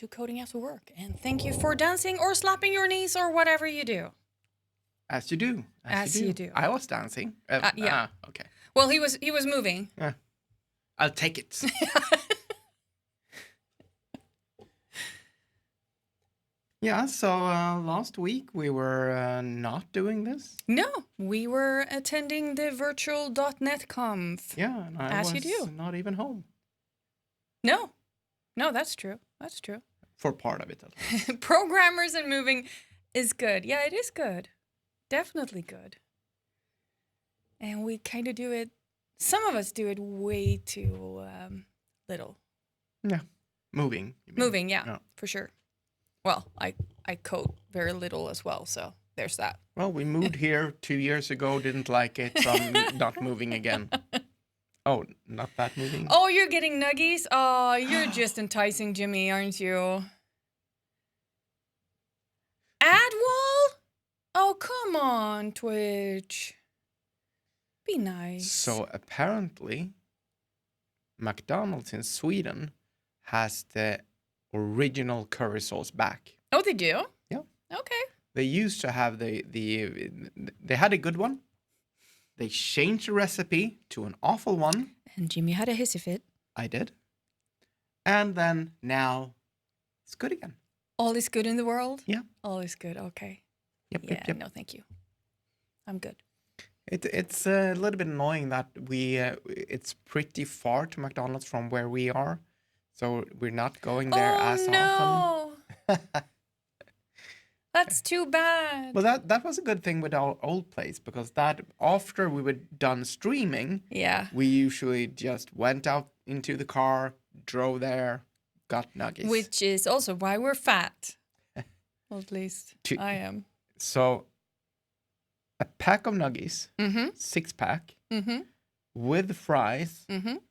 to Coding After Work. And thank you for dancing or slapping your knees or whatever you do. As you do. As you do. I was dancing. Yeah. Okay. Well, he was moving. Yeah. I'll take it. Yeah, so last week we were not doing this. No, we were attending the Virtual .NET Conf. Yeah, and I as was you do. not even home. No, that's true. That's true. For part of it, at least. Programmers and moving is good. Yeah, it is good. Definitely good. And we kind of do it. Some of us do it way too little. Yeah, moving. Moving, yeah, for sure. Well, I code very little as well, so there's that. Well, we moved here 2 years ago, didn't like it, so I'm not moving again. Oh, not that moving? Oh, you're getting nuggies? Oh, you're just enticing Jimmy, aren't you? Ad wall? Oh, come on, Twitch. Be nice. So apparently, McDonald's in Sweden has the original curry sauce back. Oh, they do? Yeah. Okay. They used to have they had a good one. They changed the recipe to an awful one. And Jimmy had a hissy fit. I did. And then now it's good again. All is good in the world? Yeah. All is good. Okay. Yep. No, thank you. I'm good. It's a little bit annoying that it's pretty far to McDonald's from where we are. So we're not going there as often. That's too bad. Well, that was a good thing with our old place, because that after we were done streaming, we usually just went out into the car, drove there, got nuggets. Which is also why we're fat. Well, at least I am. So a pack of nuggets, 6-pack, with fries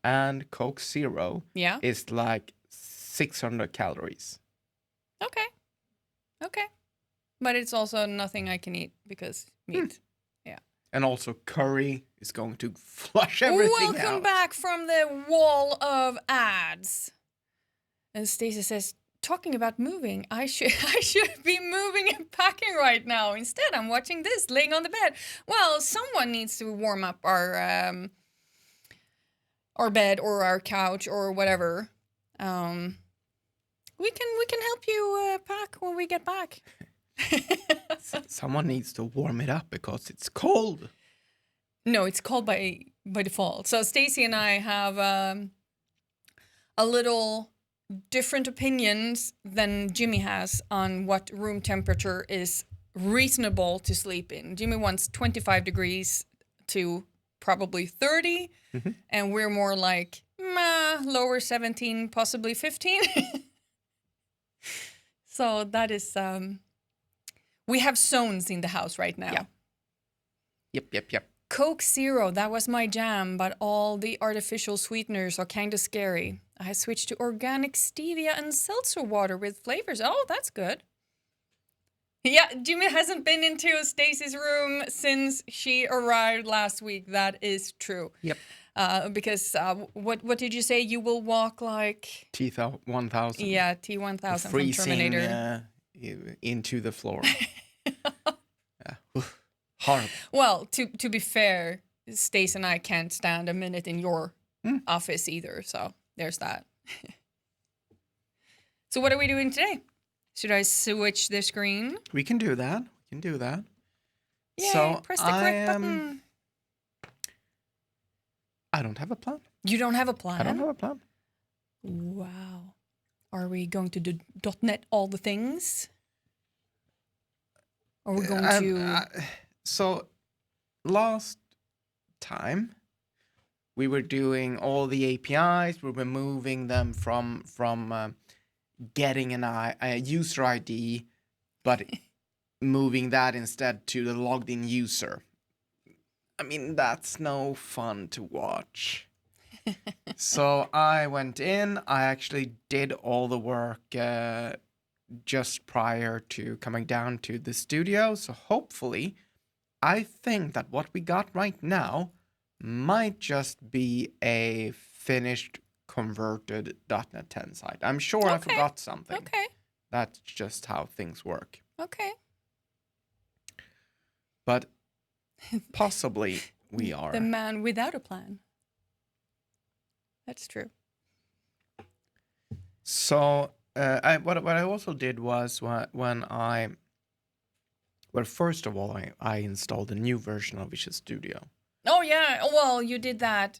and Coke Zero is like 600 calories. Okay. But it's also nothing I can eat because meat. Yeah. And also curry is going to flush everything out. Welcome back from the wall of ads. And Stacey says, talking about moving, I should be moving and packing right now. Instead, I'm watching this, laying on the bed. Well, someone needs to warm up our bed or our couch or whatever. We can help you pack when we get back. Someone needs to warm it up because it's cold. No, it's cold by default. So Stacey and I have a little different opinions than Jimmy has on what room temperature is reasonable to sleep in. Jimmy wants 25 degrees to probably 30, and we're more like lower 17, possibly 15. So that is we have zones in the house right now. Yeah. Yep. Coke Zero, that was my jam, but all the artificial sweeteners are kind of scary. I switched to organic stevia and seltzer water with flavors. Oh, that's good. Yeah, Jimmy hasn't been into Stacey's room since she arrived last week. That is true. Yep. Because what did you say? You will walk like T1000. Yeah, T1000 from Terminator. Into the floor. Horrible. Well, to be fair, Stace and I can't stand a minute in your office either. So there's that. So what are we doing today? Should I switch the screen? We can do that. Yay, so press the correct button. I don't have a plan. You don't have a plan? I don't have a plan. Wow. Are we going to do .NET all the things? Or are we going to... So, last time, we were doing all the APIs. We were moving them from getting a user ID, but moving that instead to the logged in user. I mean, that's no fun to watch. So I went in. I actually did all the work just prior to coming down to the studio. So hopefully, I think that what we got right now might just be a finished converted .NET 10 site. I'm sure I Okay. forgot something. Okay. That's just how things work. Okay. But possibly we are. The man without a plan. That's true. So what I also did was first of all I installed a new version of Visual Studio. Oh yeah. Well, you did that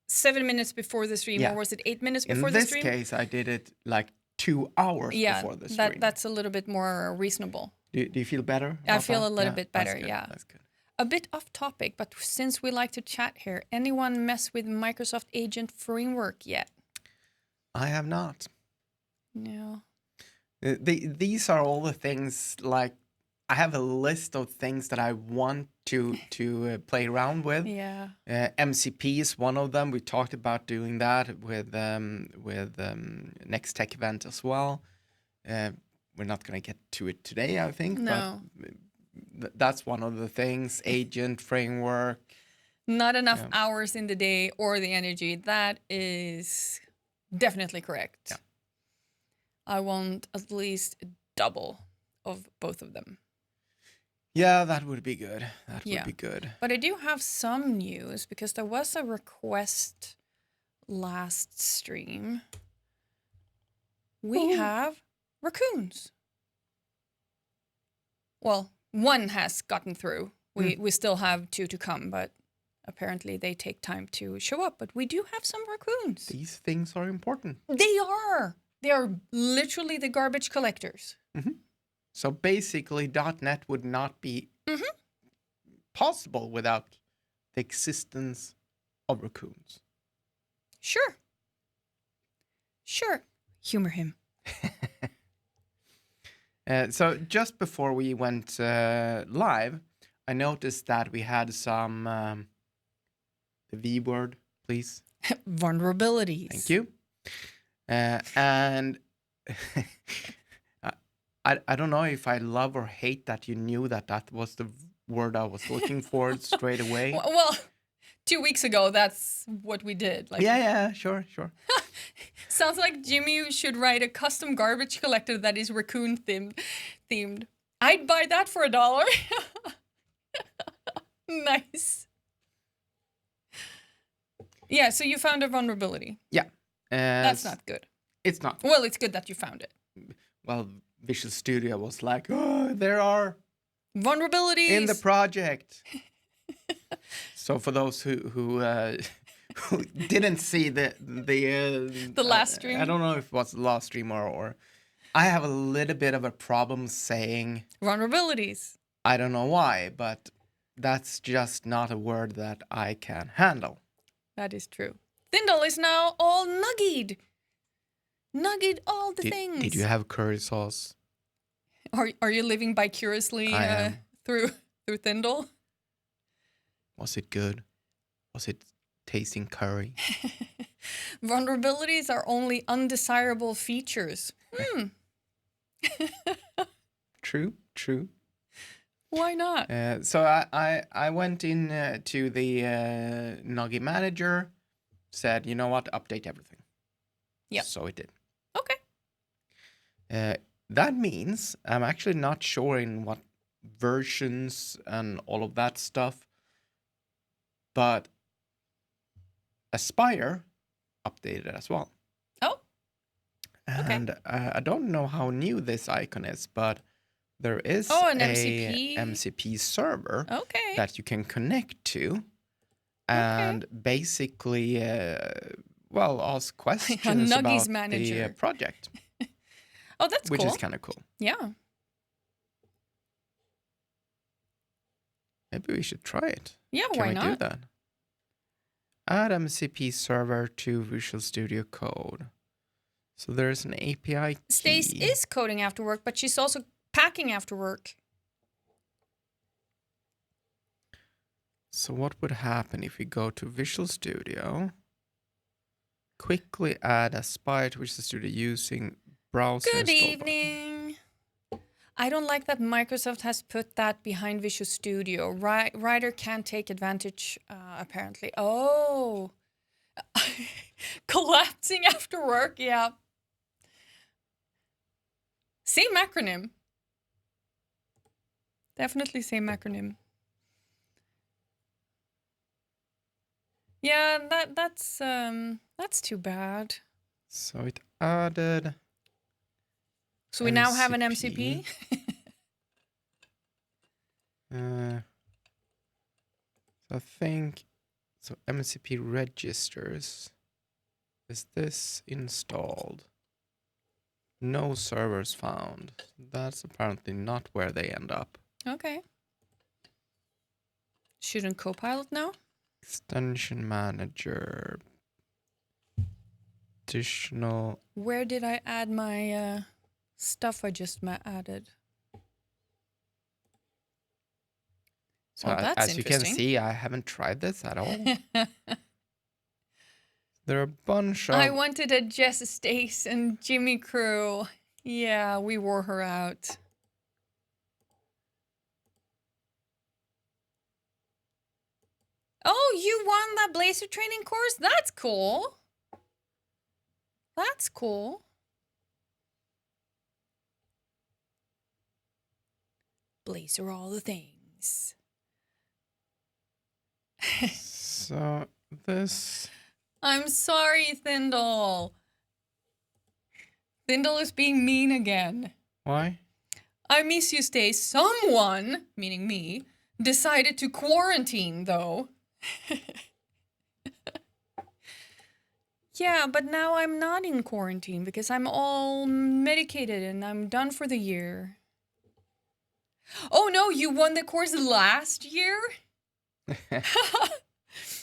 7 minutes before the stream, Yeah. or was it 8 minutes before In the this stream? case, I did it like 2 hours before the stream. That's a little bit more reasonable. Do you feel better? I feel a little bit better. That's good, Yeah. that's good. A bit off topic, but since we like to chat here, anyone mess with Microsoft Agent Framework yet? I have not. No. These are all the things, like, I have a list of things that I want to play around with. Yeah. MCP is one of them. We talked about doing that with next tech event as well. We're not going to get to it today, I think. No. But that's one of the things. Agent framework. Not enough hours in the day or the energy. That is definitely correct. Yeah. I want at least double of both of them. Yeah, that would be good. That would be good. But I do have some news because there was a request last stream. We have raccoons. Well, one has gotten through. We still have 2 to come, but apparently they take time to show up. But we do have some raccoons. These things are important. They are. They are literally the garbage collectors. Mm-hmm. So basically, .NET would not be possible without the existence of raccoons. Sure. Humor him. So just before we went live, I noticed that we had some the V word, please. Vulnerabilities. Thank you. And I don't know if I love or hate that you knew that was the word I was looking for straight away. Well, 2 weeks ago, that's what we did. Like, yeah, sure. Sounds like Jimmy should write a custom garbage collector that is raccoon themed. I'd buy that for $1. Nice. Yeah, so you found a vulnerability. Yeah. That's not good. It's not. Well, it's good that you found it. Well, Visual Studio was like, oh, there are vulnerabilities in the project. So for those who didn't see the last stream, I don't know if it was the last stream or I have a little bit of a problem saying vulnerabilities. I don't know why, but that's just not a word that I can handle. That is true. Thindle is now all nuggied. Nuggied all the things. Did you have curry sauce? Are you living vicariously through Thindle? Was it good? Was it tasting curry? Vulnerabilities are only undesirable features. True. Why not? So I went in to the Nuggy manager, said, you know what, update everything. Yeah. So it did. Okay. That means I'm actually not sure in what versions and all of that stuff, but Aspire updated as well. Oh. And I don't know how new this icon is, but there is an a MCP server that you can connect to and basically, ask questions about the project. Oh, that's cool. Which is kind of cool. Yeah. Maybe we should try it. Yeah, Can why not? Can we do that? Add MCP server to Visual Studio Code. So there's an API key. Stace is coding after work, but she's also packing after work. So what would happen if we go to Visual Studio, quickly add Aspire to Visual Studio using browser Good install evening. I don't like that Microsoft has put that behind Visual Studio. Writer can't take advantage, apparently. Oh, Collapsing after work, yeah. Same acronym. Definitely same acronym. Yeah, that's too bad. So it added. So we now have an MCP. So I think so. MCP registers. Is this installed? No servers found. That's apparently not where they end up. Okay. Shouldn't Copilot know? Extension manager. Additional. Where did I add my stuff I just added? So Well, that's as you can interesting. see, I haven't tried this at all. There are a bunch of. I wanted a Jess Stace and Jimmy crew. Yeah, we wore her out. Oh, you won that Blazor training course? That's cool. That's cool. Blazor all the things. So this. I'm sorry, Thindle. Thindle is being mean again. Why? I miss you, Stace. Someone, meaning me, decided to quarantine, though. Yeah, but now I'm not in quarantine because I'm all medicated and I'm done for the year. Oh no, you won the course last year?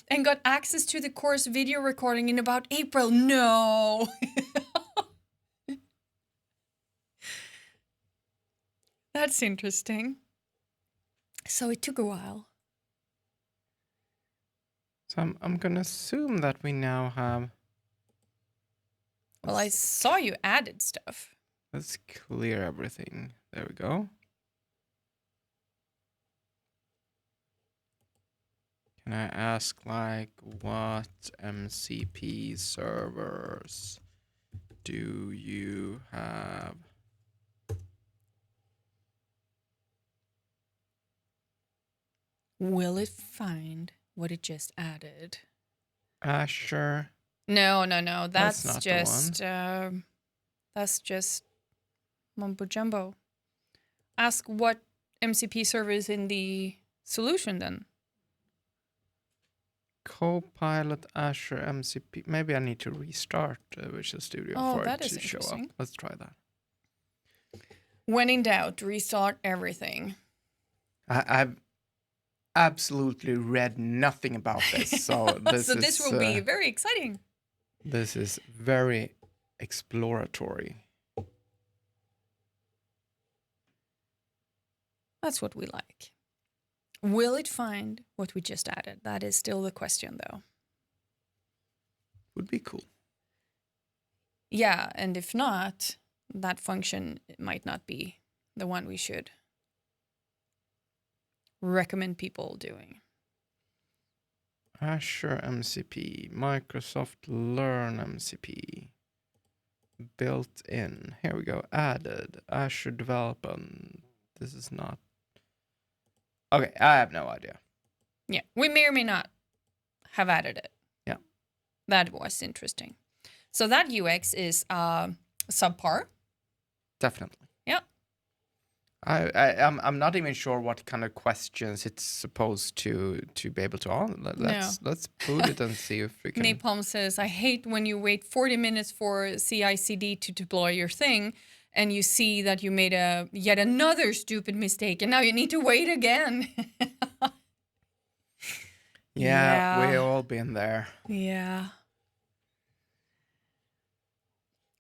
And got access to the course video recording in about April. No. That's interesting. So it took a while. So I'm gonna assume that we now have. Well, I saw you added stuff. Let's clear everything. There we go. Can I ask, like, what MCP servers do you have? Will it find what it just added? Azure. No. That's That's not just mumbo jumbo. Ask what MCP server is in the solution then. Copilot Azure MCP. Maybe I need to restart Visual Studio for it to show up. Let's try that. When in doubt, restart everything. I've absolutely read nothing about this, so this will be very exciting. This is very exploratory. That's what we like. Will it find what we just added? That is still the question, though. Would be cool. Yeah, and if not, that function might not be the one we should recommend people doing. Azure MCP, Microsoft Learn MCP, built in. Here we go. Added Azure Development. This is not. Okay, I have no idea. Yeah, we may or may not have added it. Yeah, that was interesting. So that UX is subpar. Definitely. Yeah. I'm not even sure what kind of questions it's supposed to be able to answer. Let's put it and see if we can. Napalm says, I hate when you wait 40 minutes for CI/CD to deploy your thing and you see that you made yet another stupid mistake and now you need to wait again. Yeah, we all been there. Yeah.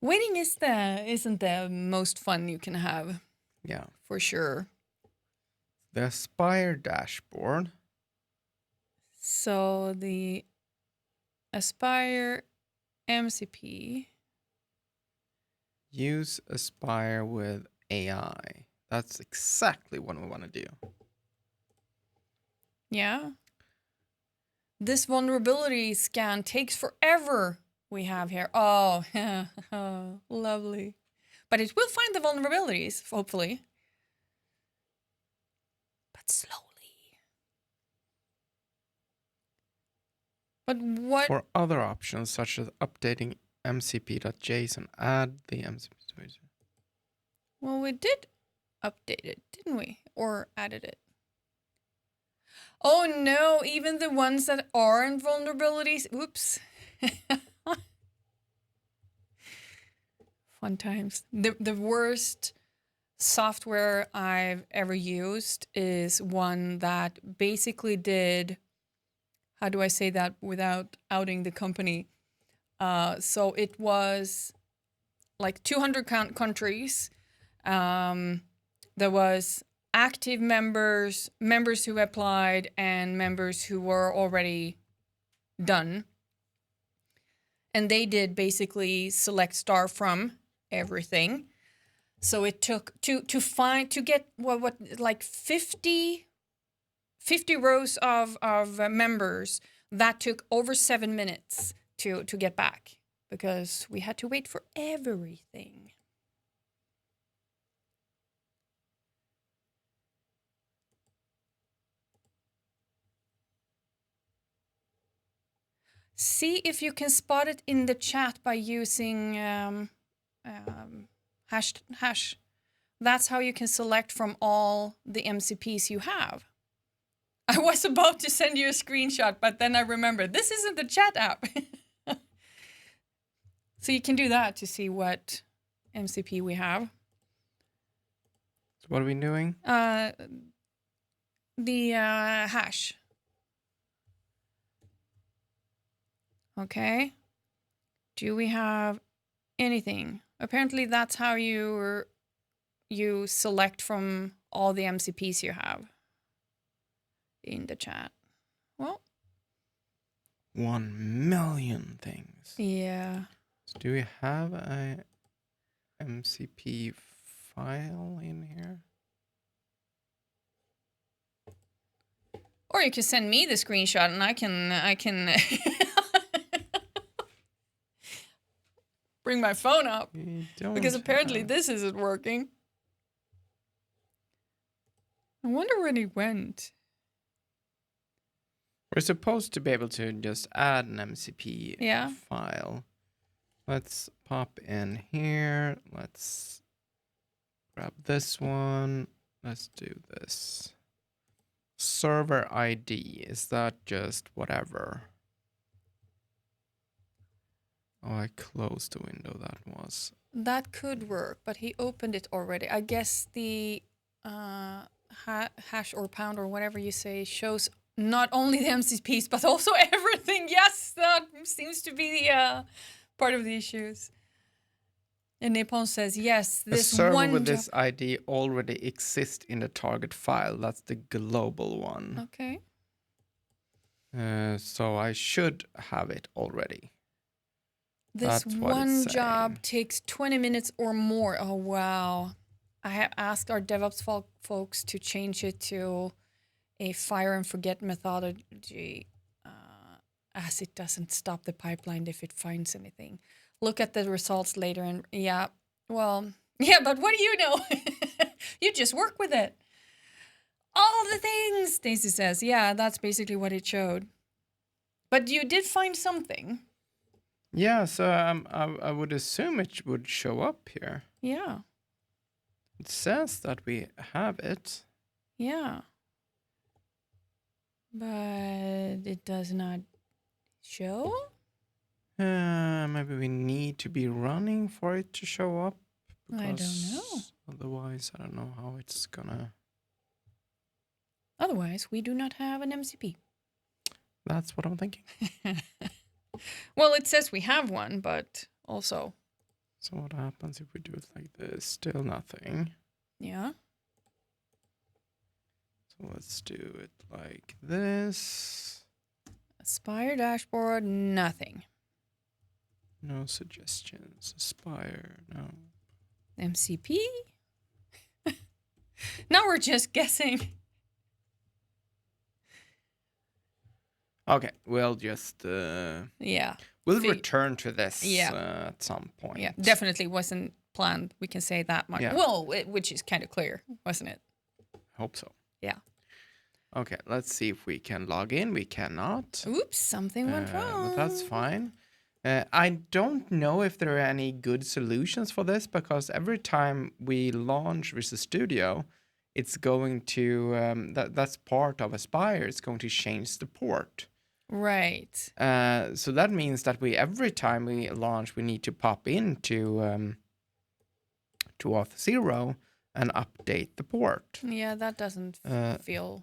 Waiting isn't the most fun you can have. Yeah. For sure. The Aspire dashboard. So the Aspire MCP. Use Aspire with AI. That's exactly what we want to do. Yeah. This vulnerability scan takes forever. We have here. Oh, oh, lovely. But it will find the vulnerabilities, hopefully. But slowly. But what? For other options, such as updating mcp.json, add the mcp. Well, we did update it, didn't we? Or added it. Oh no, even the ones that aren't vulnerabilities. Oops. Fun times. The worst software I've ever used is one that basically did, how do I say that without outing the company? So it was like 200 countries. There was active members, members who applied, and members who were already done. And they did basically select star from everything. So it took to get what like 50 rows of members. That took over 7 minutes to get back because we had to wait for everything. See if you can spot it in the chat by using hash. That's how you can select from all the MCPs you have. I was about to send you a screenshot, but then I remembered this isn't the chat app. So you can do that to see what MCP we have. So what are we doing? The hash. Okay. Do we have anything? Apparently that's how you select from all the MCPs you have in the chat. Well, 1 million things. yeah. So do we have a MCP file in here? Or you can send me the screenshot and I can bring my phone up because apparently this isn't working. I wonder where he went. We're supposed to be able to just add an MCP file. Let's pop in here. Let's grab this one. Let's do this. Server ID. Is that just whatever? Oh, I closed the window that was. That could work, but he opened it already. I guess the hash or pound or whatever you say shows not only the MCPs, but also everything. Yes, that seems to be the part of the issues. And Nippon says, yes, this a server one with this ID already exists in the target file. That's the global one. Okay. So I should have it already. This one job takes 20 minutes or more. Oh, wow. I have asked our DevOps folks to change it to a fire and forget methodology, as it doesn't stop the pipeline if it finds anything. Look at the results later and but what do you know? You just work with it. All the things, Stacy says. Yeah, that's basically what it showed. But you did find something. Yeah, so I would assume it would show up here. Yeah. It says that we have it. Yeah. But it does not show? Maybe we need to be running for it to show up. I don't know. Otherwise, I don't know how it's gonna... Otherwise, we do not have an MCP. That's what I'm thinking. Well, it says we have one, but also... So what happens if we do it like this? Still nothing. Yeah. So let's do it like this. Aspire dashboard, nothing. No suggestions. Aspire, no. MCP? Now we're just guessing. Okay, we'll just Yeah. we'll Fig- return to this Yeah. at some point. Yeah, definitely wasn't planned. We can say that much. Yeah. Well, which is kind of clear, wasn't it? Hope so. Yeah. Okay, let's see if we can log in. We cannot. Oops, something went wrong. But that's fine. I don't know if there are any good solutions for this because every time we launch Visual Studio, it's going to that's part of Aspire. It's going to change the port. Right. So that means that every time we launch, we need to pop into to Auth0 and update the port. Yeah, that doesn't feel.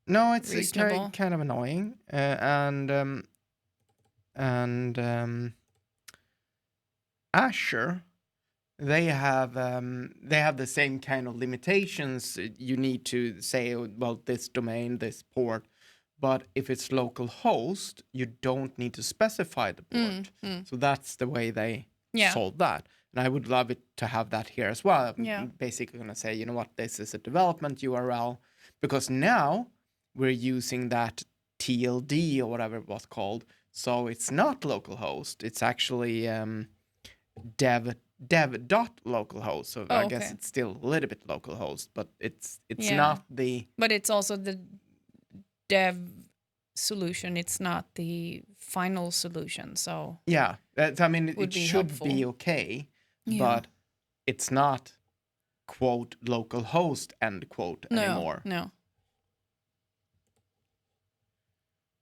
No, it's reasonable. kind of annoying, and Azure, they have the same kind of limitations. You need to say, well, this domain, this port, but if it's local host, you don't need to specify the port. So that's the way they solve that. And I would love it to have that here as well. Yeah. I'm basically going to say, you know what, this is a development URL, because now we're using that TLD or whatever it was called. So it's not localhost. It's actually dev.localhost. So I guess it's still a little bit localhost, but it's not the. But it's also the dev solution. It's not the final solution. So Yeah, I mean, it be should helpful. be okay, but it's not quote localhost end quote anymore. No.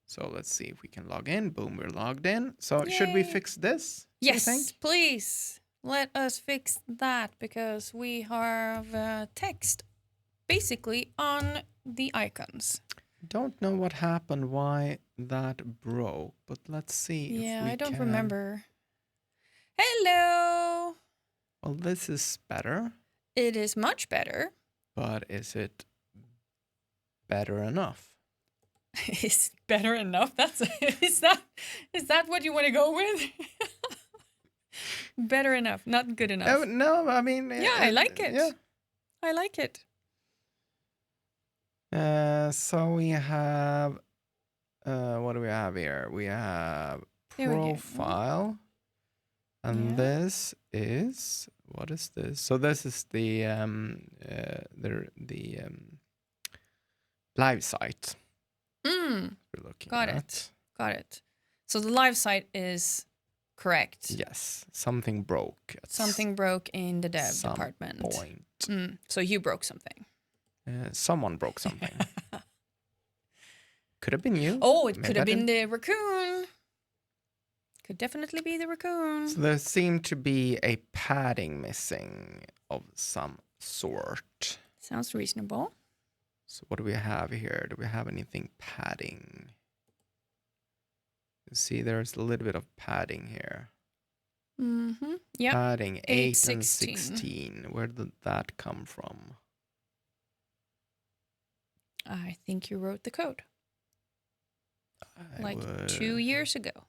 So let's see if we can log in. Boom, we're logged in. So should we fix this? Yes, please. Let us fix that because we have text basically on the icons. Don't know what happened, why that broke, but let's see if we can. I don't remember. Hello. Well, this is better. It is much better. But is it better enough? Is better enough? Is that what you want to go with? Better enough, not good enough. No, I mean. I like it. Yeah. I like it. So we have. What do we have here? We have profile, and this is, what is this? So this is the live site. We're looking at. Got it. So the live site is correct. Yes, something broke. Something broke in the dev department. Point. So you broke something. Someone broke something. Could have been you. Oh, it could have been the raccoon. Could definitely be the raccoon. So there seemed to be a padding missing of some sort. Sounds reasonable. So what do we have here? Do we have anything padding? You see, there's a little bit of padding here. Yeah. Padding 8 and 16. Where did that come from? I think you wrote the code. 2 years ago.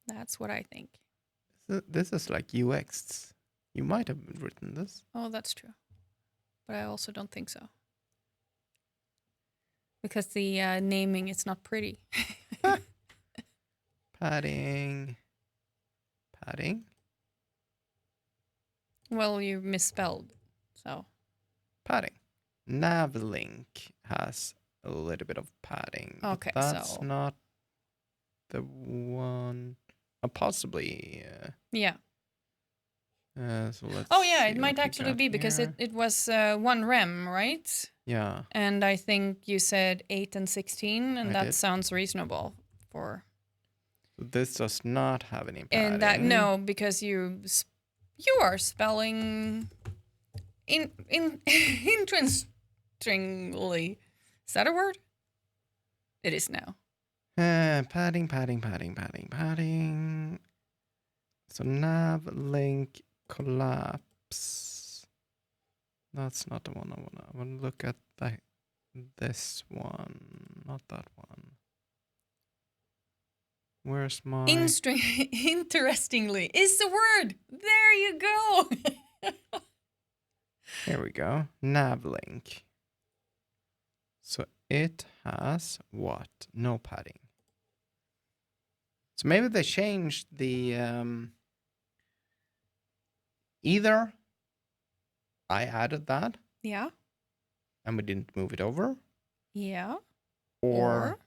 That's what I think. This is like UX. You might have written this. Oh, that's true. But I also don't think so. Because the naming is not pretty. Padding. Well, you misspelled, so. Padding. Navlink has a little bit of padding. Okay, but that's not the one. Possibly. Yeah. So let's. Oh yeah, it might actually be because here. it was 1 rem, right? Yeah. And I think you said 8 and 16, and that did. sounds reasonable for. So this does not have any padding. And that because you are spelling interestingly. Is that a word? It is now. Padding. So nav link collapse. That's not the one I want to look at. This one, not that one. Where's my... Interestingly is the word. There you go. Here we go. Navlink. So it has what? No padding. So maybe they changed the either I added that Yeah. and we didn't move it over, Yeah. or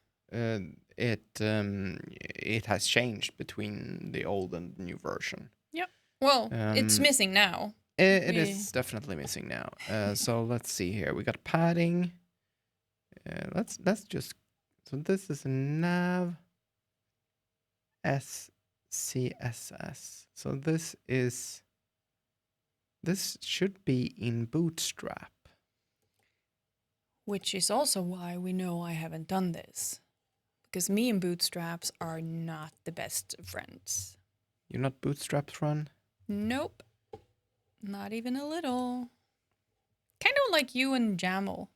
it has changed between the old and the new version. Yep. Well, it's missing now. It is definitely missing now. So let's see here. We got padding. Let's just. So this is nav SCSS. So this should be in Bootstrap. Which is also why we know I haven't done this. Because me and Bootstraps are not the best of friends. You're not Bootstrap's run? Nope. Not even a little. Kind of like you and Jamel.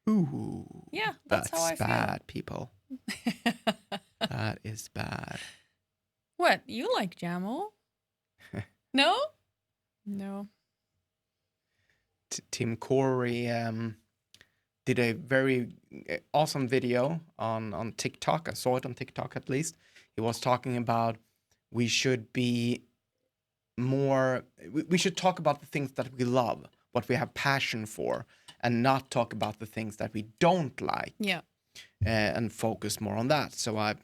Ooh. Yeah, that's how I feel. Bad, people. That is bad. What? You like Jamel? No? No. Tim Corey did a very awesome video on TikTok. I saw it on TikTok at least. He was talking about we should be more, we should talk about the things that we love, what we have passion for, and not talk about the things that we don't like. Yeah. And focus more on that. So I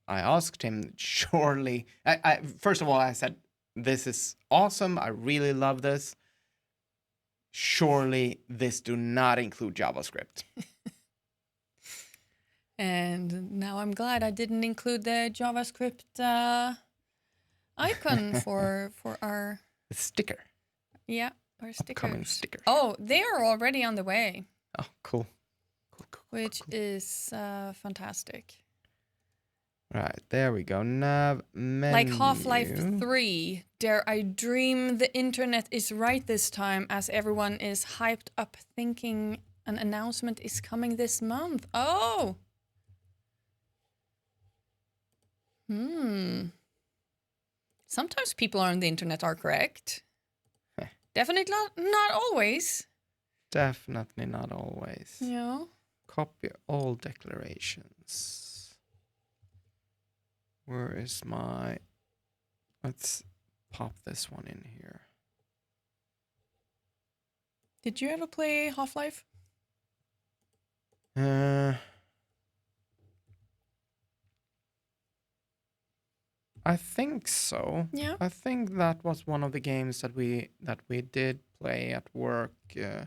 asked him, surely, I first of all, I said, this is awesome. I really love this. Surely this do not include JavaScript. And now I'm glad I didn't include the JavaScript icon for our Sticker. Yeah, our stickers. Upcoming stickers. Oh, they are already on the way. Oh, cool. Which is fantastic. Right, there we go. Nav menu. Like Half-Life 3, dare I dream the internet is right this time, as everyone is hyped up thinking an announcement is coming this month. Oh! Sometimes people on the internet are correct. Definitely not always. Definitely not always. Yeah. Copy all declarations. Where is my... Let's pop this one in here. Did you ever play Half-Life? I think so. Yeah. I think that was one of the games that we did play at work a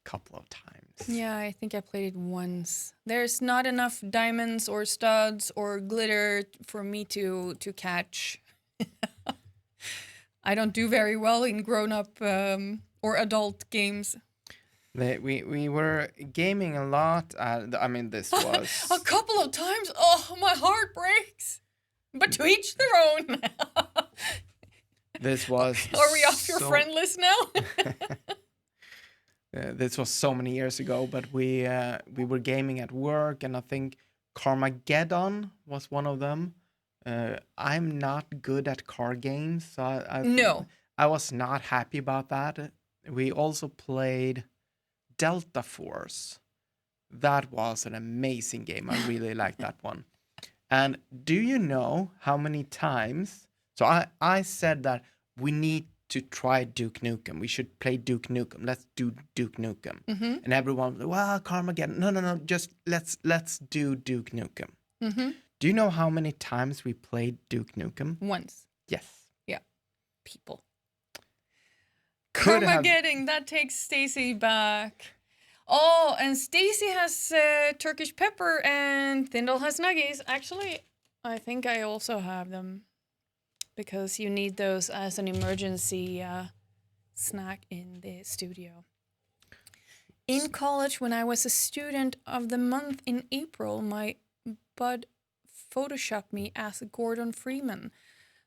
couple of times. Yeah, I think I played it once. There's not enough diamonds or studs or glitter for me to catch. I don't do very well in grown-up or adult games. We were gaming a lot. I mean, this was... A couple of times? Oh, my heart breaks. But to each their own. This was... Are we off your friend list now? This was so many years ago, but we were gaming at work, and I think Carmageddon was one of them. I'm not good at car games, so I was not happy about that. We also played Delta Force. That was an amazing game. I really liked that one. And do you know how many times? So I said that we need to try Duke Nukem. We should play Duke Nukem. Let's do Duke Nukem. Mm-hmm. And everyone was like, well, Carmageddon. No. Just let's do Duke Nukem. Mm-hmm. Do you know how many times we played Duke Nukem? Once. Yes. Yeah. People. Carmageddon. That takes Stacy back. Oh, and Stacy has Turkish pepper and Thindle has nuggies. Actually, I think I also have them. Because you need those as an emergency snack in the studio. In college, when I was a student of the month in April, my bud photoshopped me as Gordon Freeman.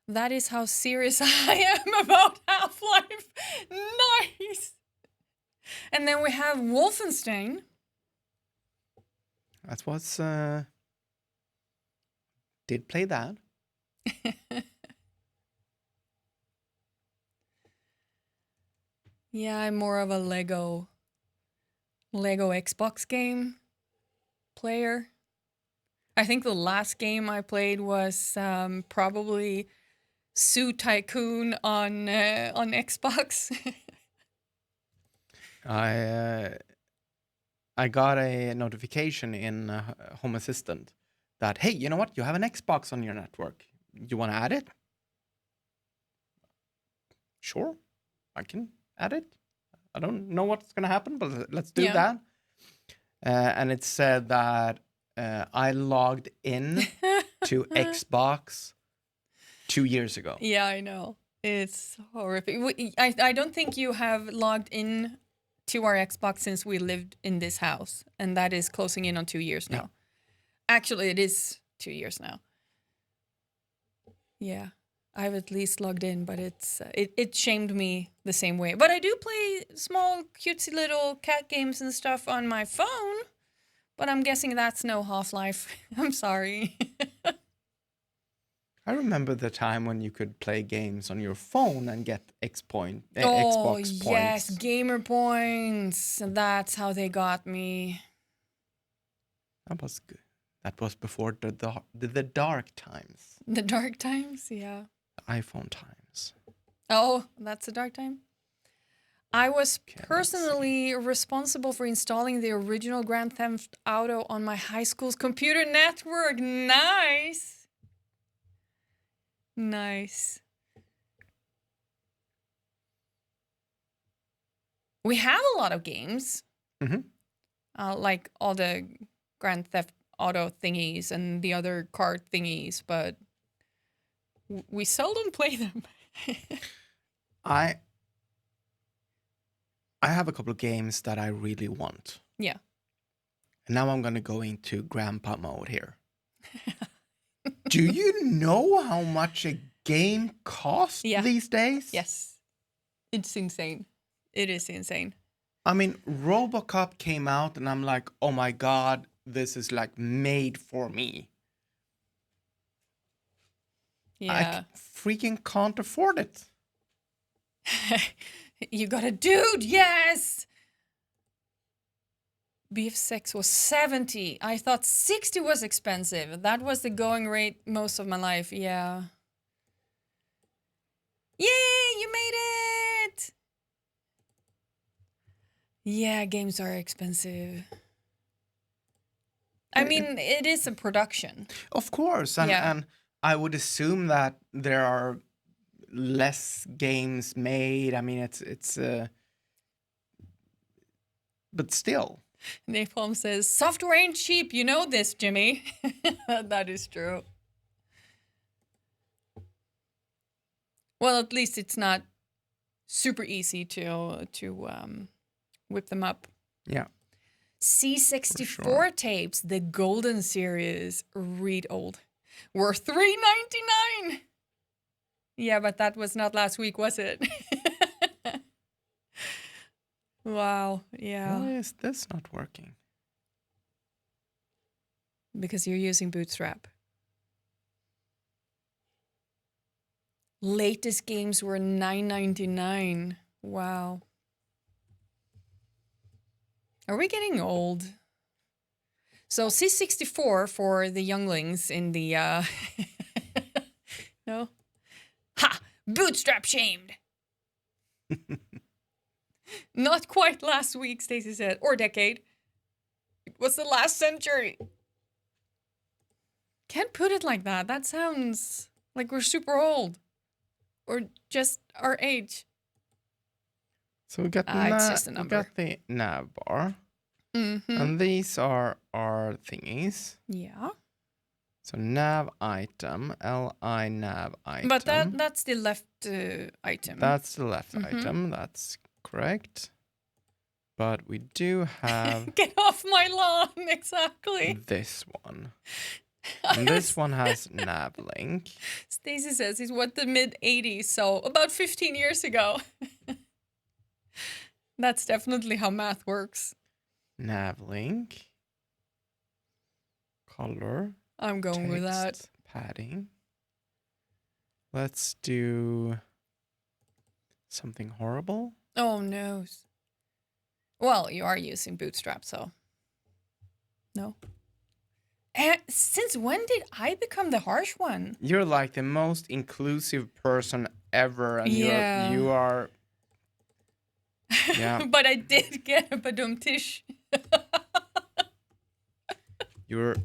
That is how serious I am about Half-Life. Nice! And then we have Wolfenstein. That was... Did play that. Yeah, I'm more of a Lego Xbox game player. I think the last game I played was probably Zoo Tycoon on Xbox. I got a notification in Home Assistant that, hey, you know what? You have an Xbox on your network. You want to add it? Sure, I can add it. I don't know what's going to happen, but let's do Yeah. that. And it said that I logged in to Xbox 2 years ago. Yeah, I know. It's horrific. I don't think you have logged in to our Xbox since we lived in this house, and that is closing in on 2 years now. Yeah. Actually, it is 2 years now. Yeah, I've at least logged in, but it shamed me the same way. But I do play small, cutesy little cat games and stuff on my phone, but I'm guessing that's no Half-Life. I'm sorry. I remember the time when you could play games on your phone and get Oh, Xbox yes, points. gamer points. That's how they got me. That was good. That was before the dark times, The dark times, yeah. the iPhone times. Oh, that's a dark time. I was Okay, let's personally responsible for installing the original Grand Theft Auto on my high school's computer network. Nice. Nice. We have a lot of games. Mm-hmm. Like all the Grand Theft Auto thingies and the other car thingies, but we seldom play them. I have a couple of games that I really want. Yeah. And now I'm going to go into grandpa mode here. Do you know how much a game costs these days? Yes. It's insane. It is insane. I mean, RoboCop came out and I'm like, oh my God, this is like made for me. Yeah. I freaking can't afford it. You got a dude, yes! BF6 was 70. I thought 60 was expensive. That was the going rate most of my life, yeah. Yay, you made it! Yeah, games are expensive. I mean, it is a production. Of course, and I would assume that there are less games made. I mean, it's but still. Napalm says, software ain't cheap. You know this, Jimmy. That is true. Well, at least it's not super easy to whip them up. Yeah. C64 sure. tapes, the golden series, read old, were $3.99. Yeah, but that was not last week, was it? Wow, yeah. Why is this not working? Because you're using Bootstrap. Latest games were $9.99. Wow. Are we getting old? So C64 for the younglings in the no? Ha! Bootstrap shamed. Not quite last week, Stacy said, or decade. It was the last century. Can't put it like that. That sounds like we're super old. Or just our age. So we got It's just a we number. got the nav bar. Mm-hmm. And these are our thingies. Yeah. So nav item, li nav item. But that's the left item. That's the left item. That's correct. But we do have Get off my lawn, exactly. this one. And this one has nav link. Stacy says he's what, the mid 80s, so about 15 years ago. That's definitely how math works. Nav link. Color. I'm going with that. Text, padding. Let's do something horrible. Oh no. Well, you are using Bootstrap, so no. Since when did I become the harsh one? You're like the most inclusive person ever, and Yeah. you are. Yeah, But I did get a badum-tish. you're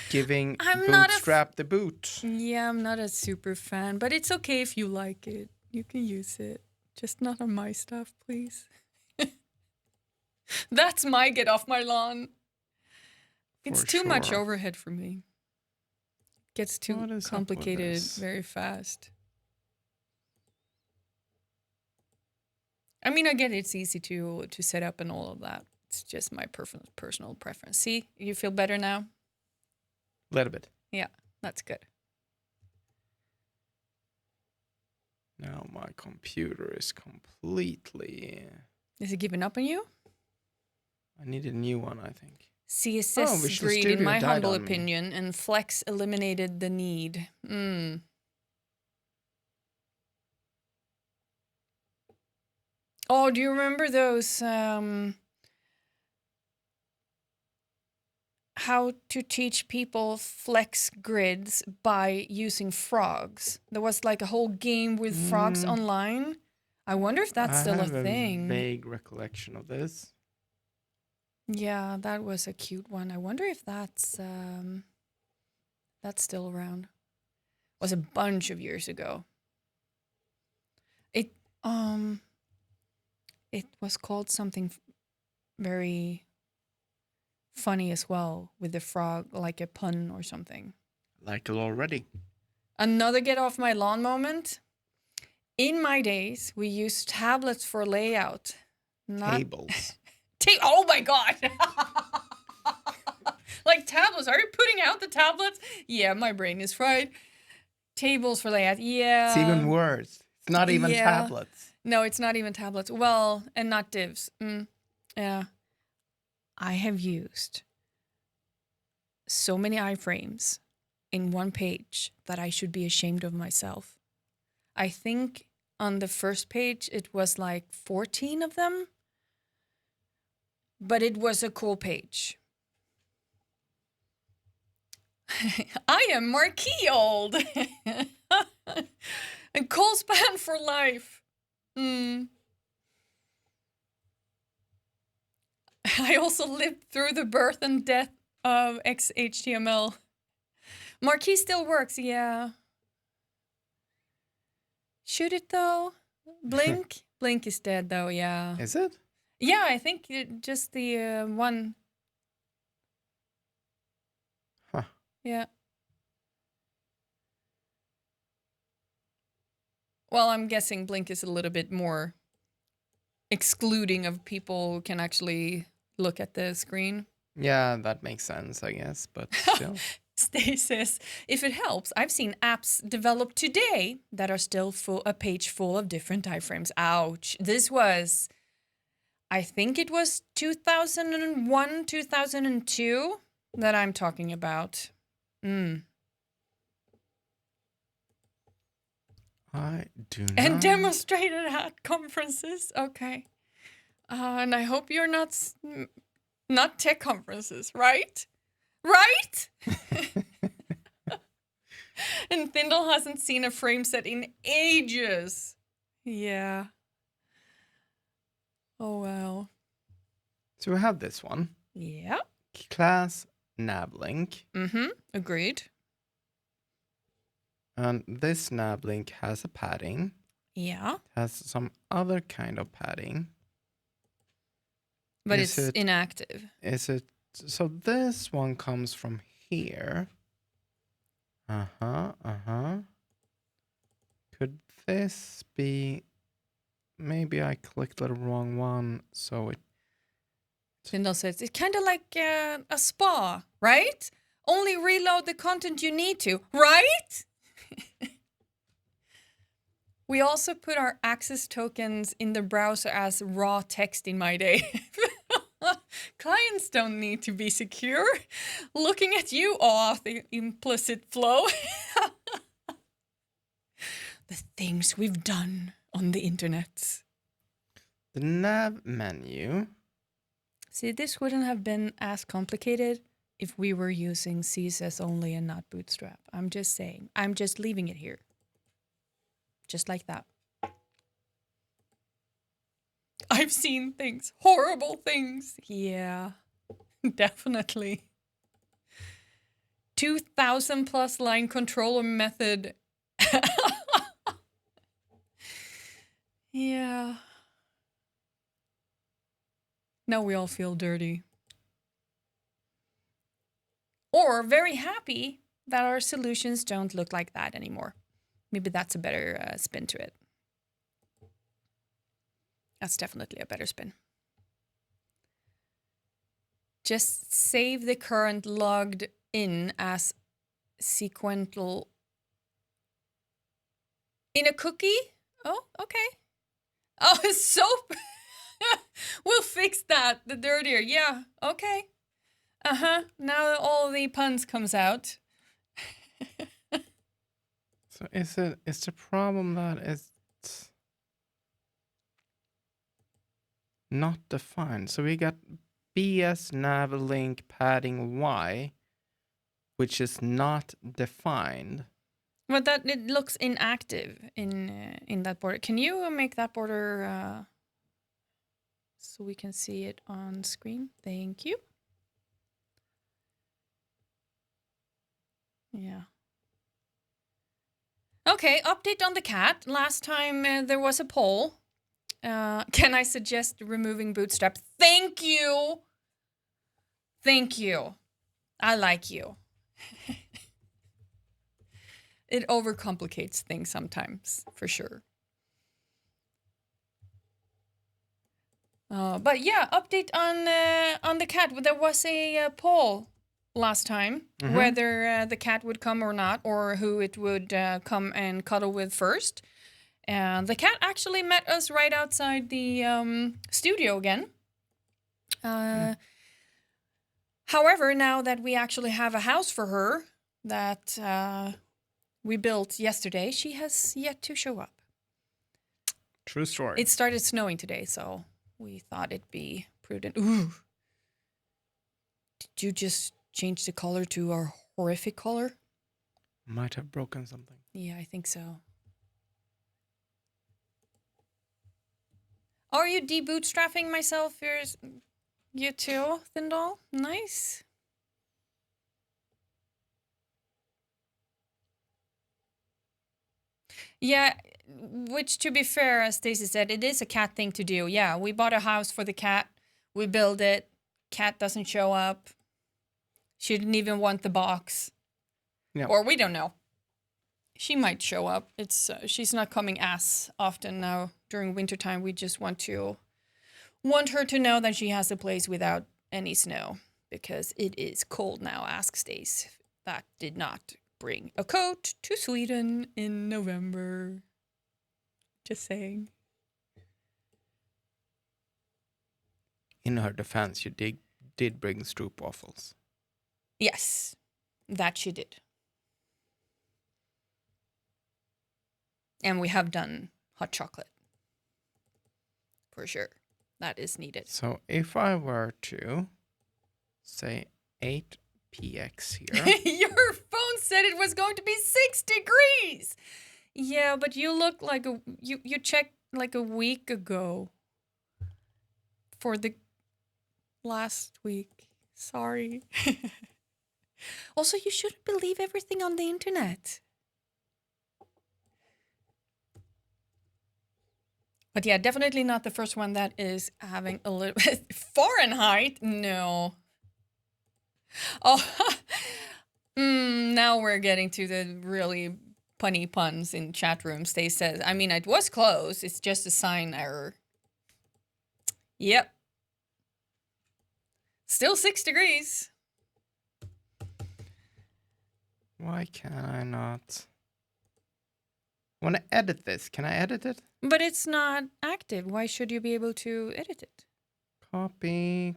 giving I'm not a Bootstrap the boot. Yeah, I'm not a super fan, but it's okay if you like it. You can use it. Just not on my stuff, please. That's my get off my lawn. It's For too much sure. overhead for me. Gets What too is up with complicated this? very fast. I mean, I get it's easy to set up and all of that. It's just my personal preference. See, you feel better now? A little bit. Yeah, that's good. Now my computer is completely. Is it giving up on you? I need a new one, I think. CSS Visual agreed, in Studio my died humble on me. opinion, and Flex eliminated the need. Oh, do you remember those how to teach people Flex grids by using frogs? There was like a whole game with frogs online. I wonder if that's still a I have thing. a vague recollection of this. Yeah, that was a cute one. I wonder if that's still around. It was a bunch of years ago. It was called something very funny as well, with the frog, like a pun or something. Like it already. Another get off my lawn moment. In my days, we used tablets for layout. Tables. Oh my god! Like tablets. Are you putting out the tablets? Yeah, my brain is fried. Tables for layout. Yeah. It's even worse. It's not even yeah. tablets. No, it's not even tablets. Well, and not divs. Yeah. I have used so many iframes in one page that I should be ashamed of myself. I think on the first page it was like 14 of them, but it was a cool page. I am Marquee old. And Cole Span for life. I also lived through the birth and death of XHTML. Marquee still works, yeah. Should it though? Blink? Blink is dead though, yeah. Is it? Yeah, I think just the one. Huh. Yeah. Well, I'm guessing Blink is a little bit more excluding of people who can actually look at the screen. Yeah, that makes sense, I guess, but still. Stay says, if it helps, I've seen apps developed today that are still a page full of different iframes. Ouch. This was, I think it was 2001, 2002 that I'm talking about. I do not. And demonstrated at conferences. Okay. And I hope you're not tech conferences, right? Right? And Thindle hasn't seen a frame set in ages. Yeah. Oh, wow. So we have this one. Yeah. Class navlink. Agreed. And this navlink has a padding. Yeah. Has some other kind of padding. But it's inactive. Is it? So this one comes from here. Could this be? Maybe I clicked the wrong one, so it. Thindle says it's kind of like a spa, right? Only reload the content you need to, right? We also put our access tokens in the browser as raw text in my day. Clients don't need to be secure. Looking at you, the implicit flow. The things we've done on the internet. The nav menu. See, this wouldn't have been as complicated if we were using CSS only and not Bootstrap. I'm just saying. I'm just leaving it here. Just like that. I've seen things. Horrible things. Yeah, definitely. 2,000 plus line controller method. Yeah. Now we all feel dirty. Or very happy that our solutions don't look like that anymore. Maybe that's a better spin to it. That's definitely a better spin. Just save the current logged in as sequential in a cookie? Oh, okay. Oh, soap. We'll fix that. The dirtier. Yeah, okay. Now all the puns comes out. So is the problem that it's not defined? So we got BS nav link padding Y, which is not defined. But that it looks inactive in that border. Can you make that border so we can see it on screen? Thank you. Yeah. Okay, update on the cat. Last time there was a poll. Can I suggest removing Bootstrap? Thank you. Thank you. I like you. It overcomplicates things sometimes, for sure. But yeah, update on the cat. There was a poll last time whether the cat would come or not, or who it would come and cuddle with first. And the cat actually met us right outside the studio again. However, now that we actually have a house for her that we built yesterday, she has yet to show up. True story. It started snowing today, so we thought it'd be prudent. Ooh. Did you just change the color to our horrific color? Might have broken something. Yeah, I think so. Are you debootstrapping myself? You too, Thindal? Nice. Yeah, which to be fair, as Stacey said, it is a cat thing to do. Yeah, we bought a house for the cat. We build it. Cat doesn't show up. She didn't even want the box. Yeah. Or we don't know. She might show up. It's she's not coming as often now during wintertime. We just want her to know that she has a place without any snow, because it is cold now. Ask Stace. That did not bring a coat to Sweden in November. Just saying. In her defense, you did bring stroop waffles. Yes, that she did. And we have done hot chocolate. For sure. That is needed. So if I were to say 8px here. Your phone said it was going to be 6 degrees. Yeah, but you look like you checked like a week ago. For the last week. Sorry. Also, you shouldn't believe everything on the internet. But yeah, definitely not the first one that is having a little bit Fahrenheit. No. Oh, now we're getting to the really punny puns in chat rooms. They says, I mean, it was close. It's just a sign error. Yep. Still 6 degrees. Why can I not? I want to edit this. Can I edit it? But it's not active. Why should you be able to edit it? Copy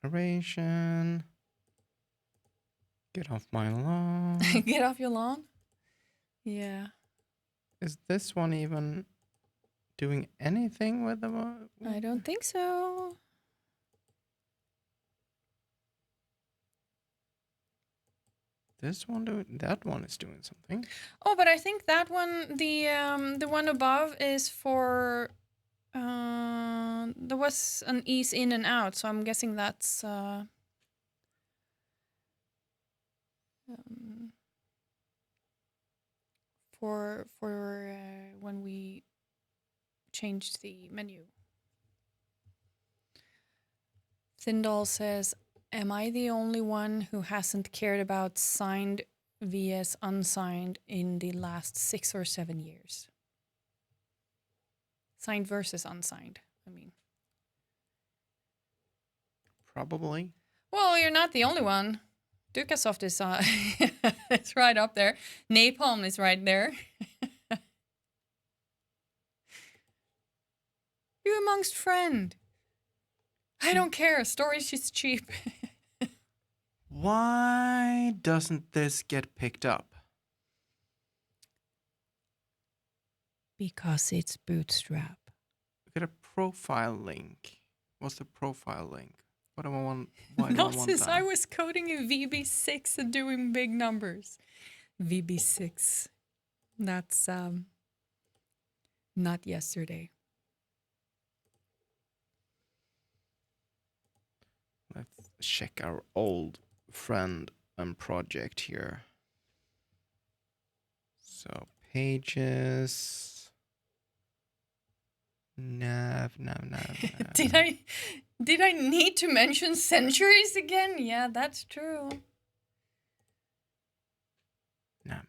declaration. Get off my lawn. Get off your lawn? Yeah. Is this one even doing anything with the... I don't think so. this one that one is doing something. Oh, but I think that one, the one above, is for. There was an ease in and out, so I'm guessing that's for when we changed the menu. Thindal says, "Am I the only one who hasn't cared about signed vs unsigned in the last 6 or 7 years?" Signed versus unsigned, I mean. Probably. Well, you're not the only one. Dukasoft is it's right up there. Napalm is right there. You amongst friend. I don't care. Storage is cheap. Why doesn't this get picked up? Because it's Bootstrap. Look at a profile link. What's the profile link? What do I want? Why do I Not want since that? I was coding in VB6 and doing big numbers. VB6. That's not yesterday. Let's check our old friend and project here. So pages. Nav. Did I need to mention centuries again? Yeah, that's true. Nav.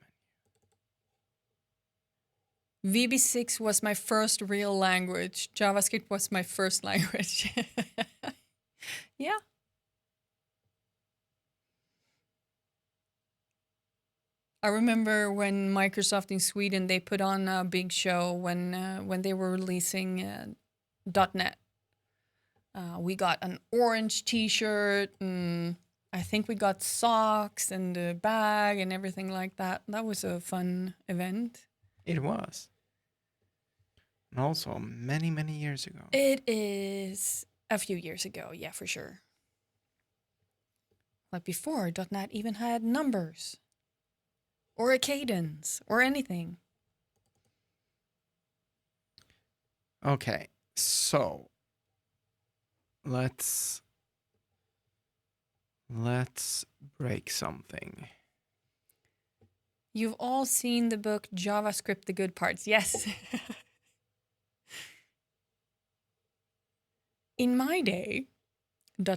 VB6 was my first real language. JavaScript was my first language. Yeah. I remember when Microsoft in Sweden, they put on a big show when they were releasing .NET. We got an orange T-shirt, and I think we got socks and a bag and everything like that. That was a fun event. It was. And also many, many years ago. It is a few years ago, yeah, for sure. Like before, .NET even had numbers. Or a cadence, or anything. Okay, so let's break something. You've all seen the book JavaScript, The Good Parts. Yes. In my day,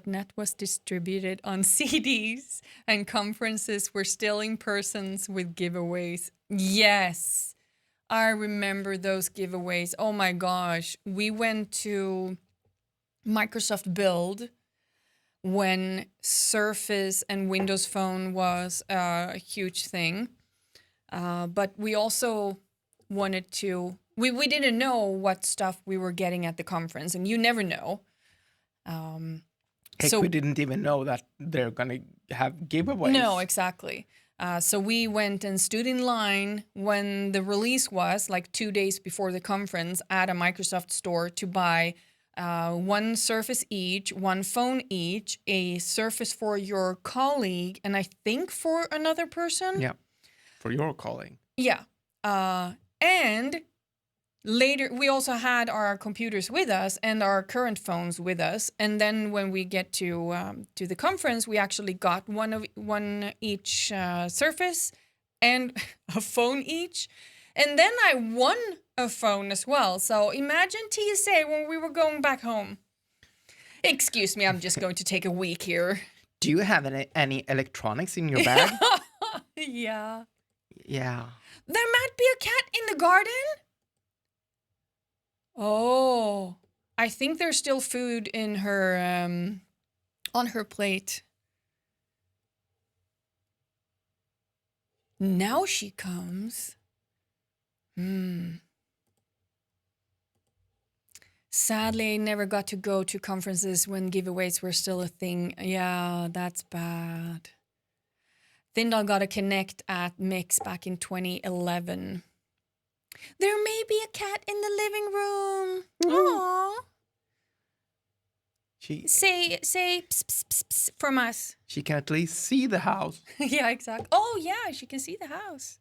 .NET was distributed on CDs and conferences were still in persons with giveaways. Yes, I remember those giveaways. Oh my gosh. We went to Microsoft Build when Surface and Windows Phone was a huge thing. But we also wanted to, we didn't know what stuff we were getting at the conference, and you never know. Heck, So- we didn't even know that they're gonna have giveaways. No, exactly. So we went and stood in line when the release was, like 2 days before the conference, at a Microsoft store to buy one Surface each, one phone each, a Surface for your colleague, and I think for another person. Yeah, for your calling. Yeah. And later, we also had our computers with us and our current phones with us. And then when we get to the conference, we actually got one each Surface and a phone each. And then I won a phone as well. So imagine TSA when we were going back home. Excuse me, I'm just going to take a week here. Do you have any electronics in your bag? Yeah. Yeah. There might be a cat in the garden. Oh, I think there's still food in her on her plate. Now she comes. Sadly, I never got to go to conferences when giveaways were still a thing. Yeah, that's bad. Thindal got a Connect at Mix back in 2011. There may be a cat in the living room. Aww. Say pss, pss, pss, pss from us. She can at least see the house. Yeah, exactly. Oh, yeah, she can see the house.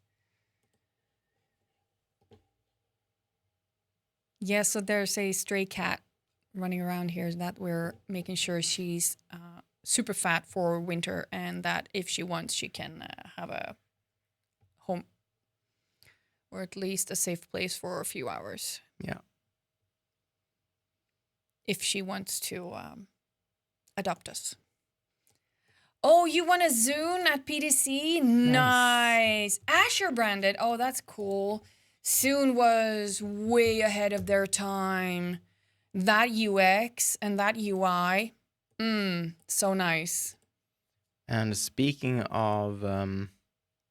Yeah, so there's a stray cat running around here that we're making sure she's super fat for winter and that if she wants, she can have a home or at least a safe place for a few hours. Yeah. If she wants to adopt us. Oh, you want a Zune at PDC? Nice. Asher branded. Oh, that's cool. Zune was way ahead of their time. That UX and that UI. So nice. And speaking of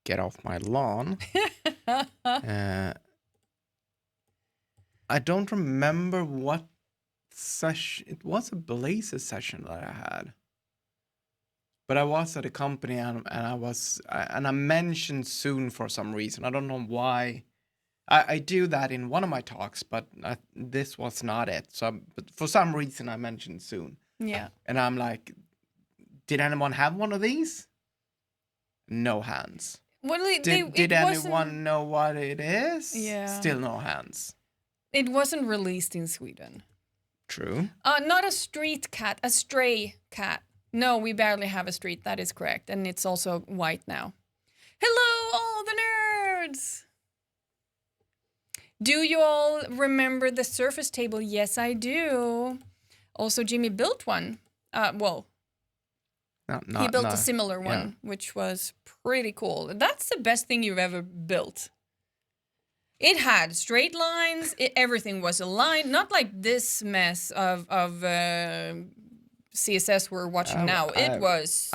get off my lawn, I don't remember what session. It was a Blazor session that I had. But I was at a company and I mentioned soon for some reason. I don't know why. I do that in one of my talks, but this was not it. So but for some reason I mentioned soon. Yeah. And I'm like, did anyone have one of these? No hands. Well, Did anyone know what it is? Yeah. Still no hands. It wasn't released in Sweden. True. Not a street cat, a stray cat. No, we barely have a street. That is correct. And it's also white now. Hello, all the nerds! Do you all remember the Surface table? Yes, I do. Also, Jimmy built one. He built a similar one, which was pretty cool. That's the best thing you've ever built. It had straight lines. Everything was aligned. Not like this mess of CSS we're watching now. It was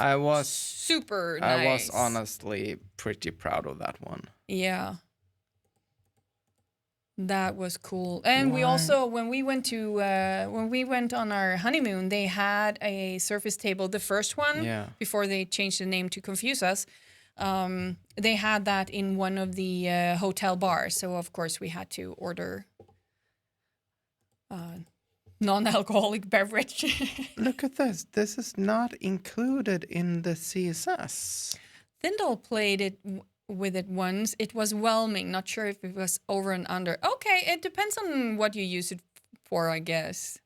super nice. I was honestly pretty proud of that one. Yeah. That was cool. And we also, when we went on our honeymoon, they had a Surface table, the first one, before they changed the name to confuse us. They had that in one of the hotel bars. So, of course, we had to order non-alcoholic beverage. Look at this. This is not included in the CSS. Thindall played it with it once. It was whelming. Not sure if it was over and under. Okay, it depends on what you use it for, I guess.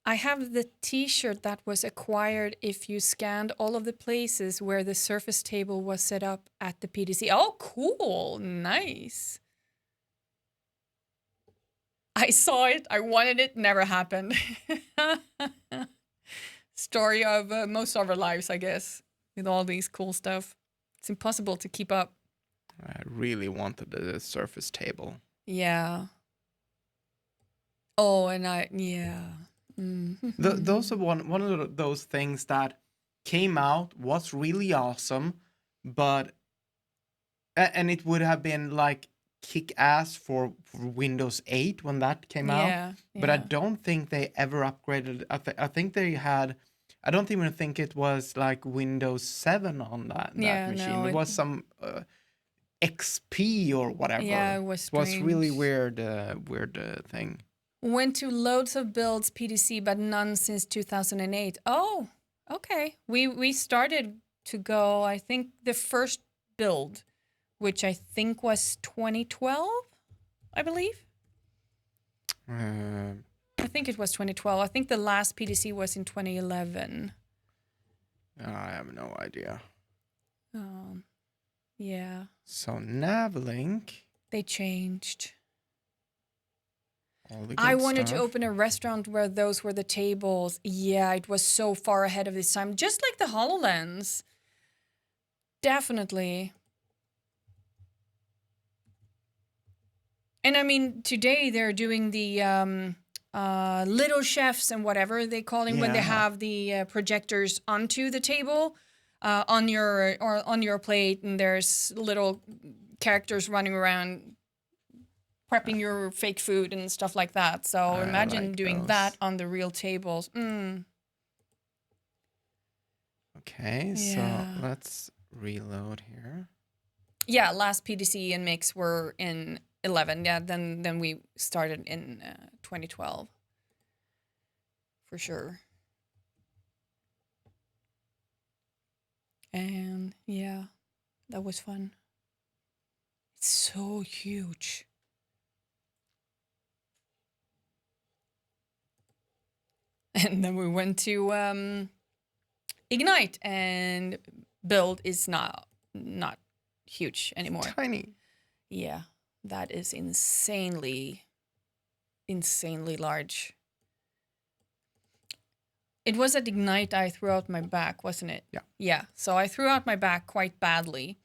I have the t-shirt that was acquired if you scanned all of the places where the Surface table was set up at the PDC. Oh, cool. Nice. I saw it. I wanted it. Never happened. Story of most of our lives, I guess, with all these cool stuff. It's impossible to keep up. I really wanted the Surface table. Yeah. Oh, and yeah. Mm-hmm. Those are one of those things that came out, was really awesome, but and it would have been like kick ass for Windows 8 when that came out. But I don't think they ever upgraded. I think they had. I don't even think it was like Windows 7 on that machine. No, it was some XP or whatever. Yeah, it was strange. It was really weird thing. Went to loads of builds PDC, but none since 2008. Oh, okay. We started to go, I think, the first build, which I think was 2012, I believe. I think it was 2012. I think the last PDC was in 2011. I have no idea. Yeah. So Navlink. They changed. I wanted to open a restaurant where those were the tables. Yeah, it was so far ahead of its time. Just like the HoloLens. Definitely. And I mean, today they're doing the little chefs and whatever they call them when they have the projectors onto the table on your plate, and there's little characters running around prepping your fake food and stuff like that. So imagine doing that on the real tables. Okay, so let's reload here. Yeah, last PDC and Mix were in 11. 11. Yeah, then we started in 2012. for sure. And yeah, that was fun. It's so huge. And then we went to Ignite, and build is not huge anymore. It's tiny. Yeah, that is insanely large. It was at Ignite I threw out my back, wasn't it? Yeah. Yeah, so I threw out my back quite badly.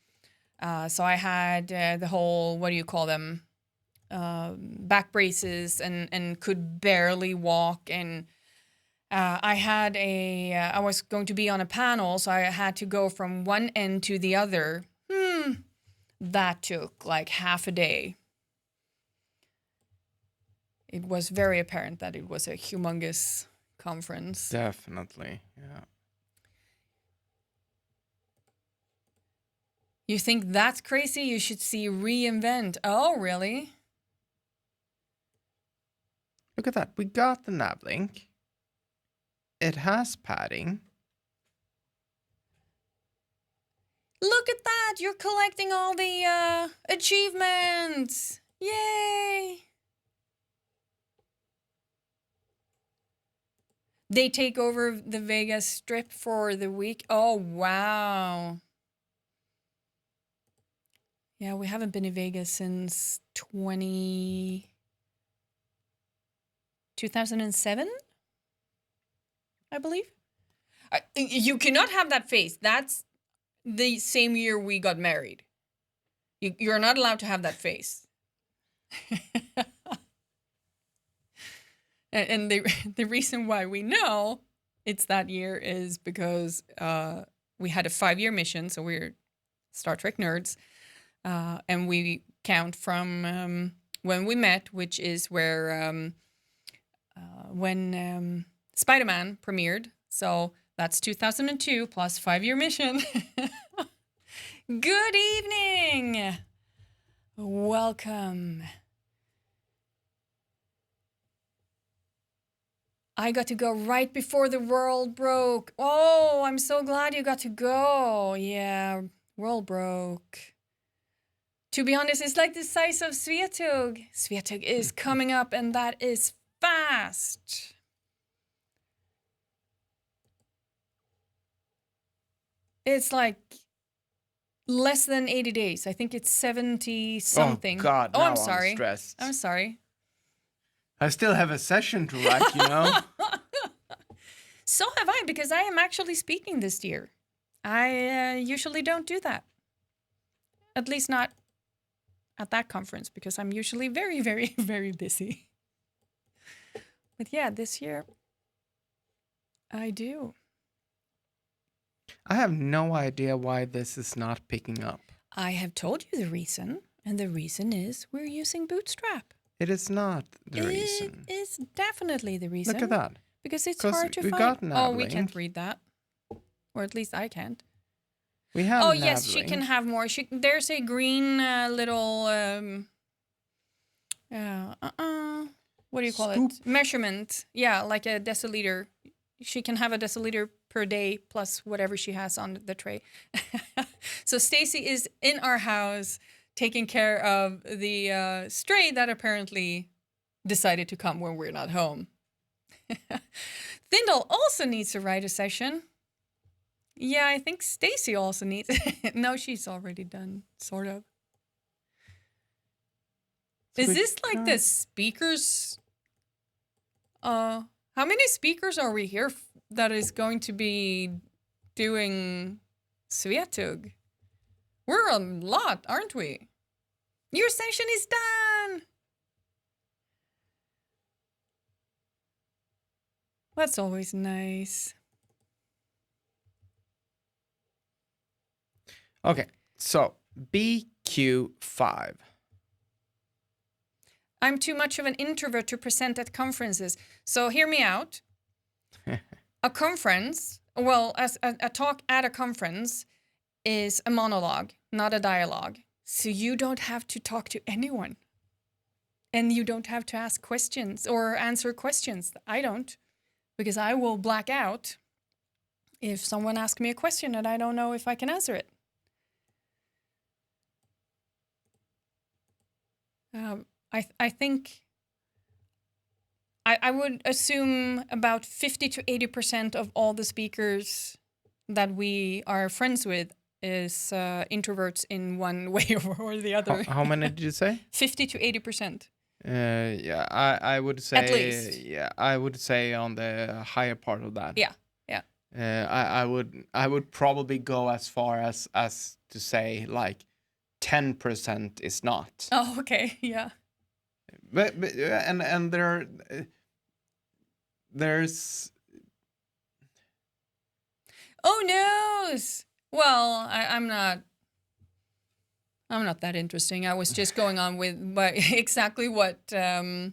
So I had the whole, what do you call them? Back braces and could barely walk. And I was going to be on a panel, so I had to go from one end to the other. That took like half a day. It was very apparent that it was a humongous conference. Definitely, yeah. You think that's crazy? You should see reInvent. Oh, really? Look at that. We got the nav link. It has padding. Look at that! You're collecting all the achievements! Yay! They take over the Vegas Strip for the week. Oh, wow. Yeah, we haven't been in Vegas since 2007, I believe. You cannot have that face. That's the same year we got married. You're not allowed to have that face. And the reason why we know it's that year is because we had a 5-year mission, so we're Star Trek nerds, and we count from when we met, which is where when Spider-Man premiered. So that's 2002 plus 5-year mission. Good evening. Welcome. I got to go right before the world broke. Oh, I'm so glad you got to go. Yeah, world broke. To be honest, it's like the size of Sveatug. Sveatug is coming up, and that is fast. It's like less than 80 days. I think it's 70 something. Oh, God, oh, now I'm sorry. I'm stressed. I'm sorry. I still have a session to write, you know? So have I, because I am actually speaking this year. I usually don't do that. At least not at that conference, because I'm usually very, very, very busy. But yeah, this year, I do. I have no idea why this is not picking up. I have told you the reason, and the reason is we're using Bootstrap. It is not the reason. It is definitely the reason. Look at that. Because it's hard to we find. got nav we can't link. read that. Or at least I can't. We have Oh, nav yes, she link. can have more. There's a green little, what do you call Scoop. it? Measurement. Yeah, like a deciliter. She can have a deciliter per day plus whatever she has on the tray. So Stacy is in our house taking care of the stray that apparently decided to come when we're not home. Thindle also needs to write a session. Yeah, I think Stacy also needs. No, she's already done, sort of. Is this like the speakers? How many speakers are we here that is going to be doing Sveatug? We're a lot, aren't we? Your session is done. That's always nice. Okay, so BQ5. I'm too much of an introvert to present at conferences. So hear me out. A conference, well, as a talk at a conference is a monologue, not a dialogue. So you don't have to talk to anyone. And you don't have to ask questions or answer questions. I don't. because I will black out if someone asks me a question and I don't know if I can answer it. I think I would assume about 50 to 80% of all the speakers that we are friends with is introverts in one way or the other. How many did you say? 50 to 80%. Yeah, I would say At least. Yeah, I would say on the higher part of that. Yeah. I would probably go as far as to say like 10% is not. Oh, okay. Yeah. But and there's Oh no! Well, I'm not that interesting. I was just going on with exactly what Thindel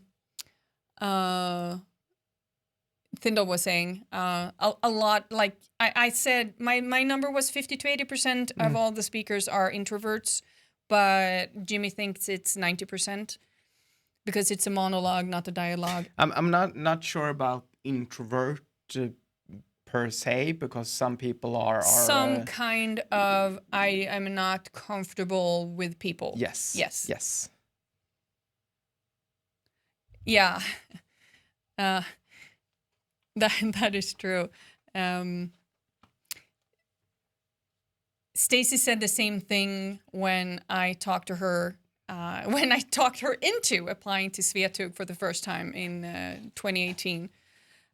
was saying. A lot, like I said, my number was 50 to 80% of all the speakers are introverts, but Jimmy thinks it's 90% because it's a monologue, not a dialogue. I'm not sure about introvert per se, because some people are some kind of I am not comfortable with people. Yes. Yeah. That is true. Stacy said the same thing when I talked to her. When I talked her into applying to Sveatug for the first time in 2018.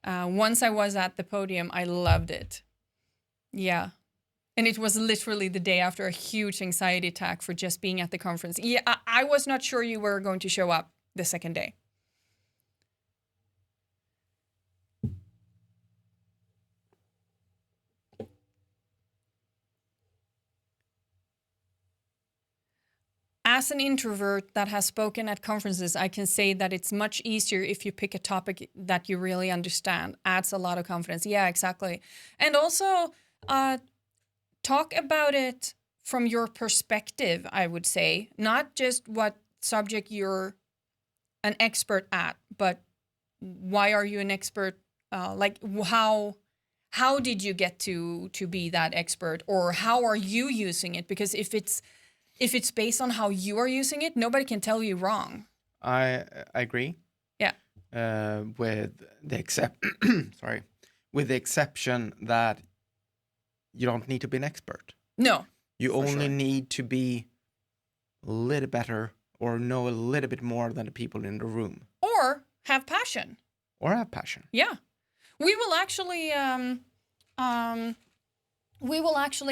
Once I was at the podium, I loved it. Yeah. And it was literally the day after a huge anxiety attack for just being at the conference. Yeah, I was not sure you were going to show up the second day. As an introvert that has spoken at conferences, I can say that it's much easier if you pick a topic that you really understand. Adds a lot of confidence. Yeah, exactly. And also, talk about it from your perspective, I would say. Not just what subject you're an expert at, but why are you an expert? Like, how did you get to be that expert? Or how are you using it? Because if it's based on how you are using it, nobody can tell you wrong. I agree. Yeah. With the with the exception that you don't need to be an expert. No. You only need to be a little better or know a little bit more than the people in the room. Or have passion. Yeah. We will actually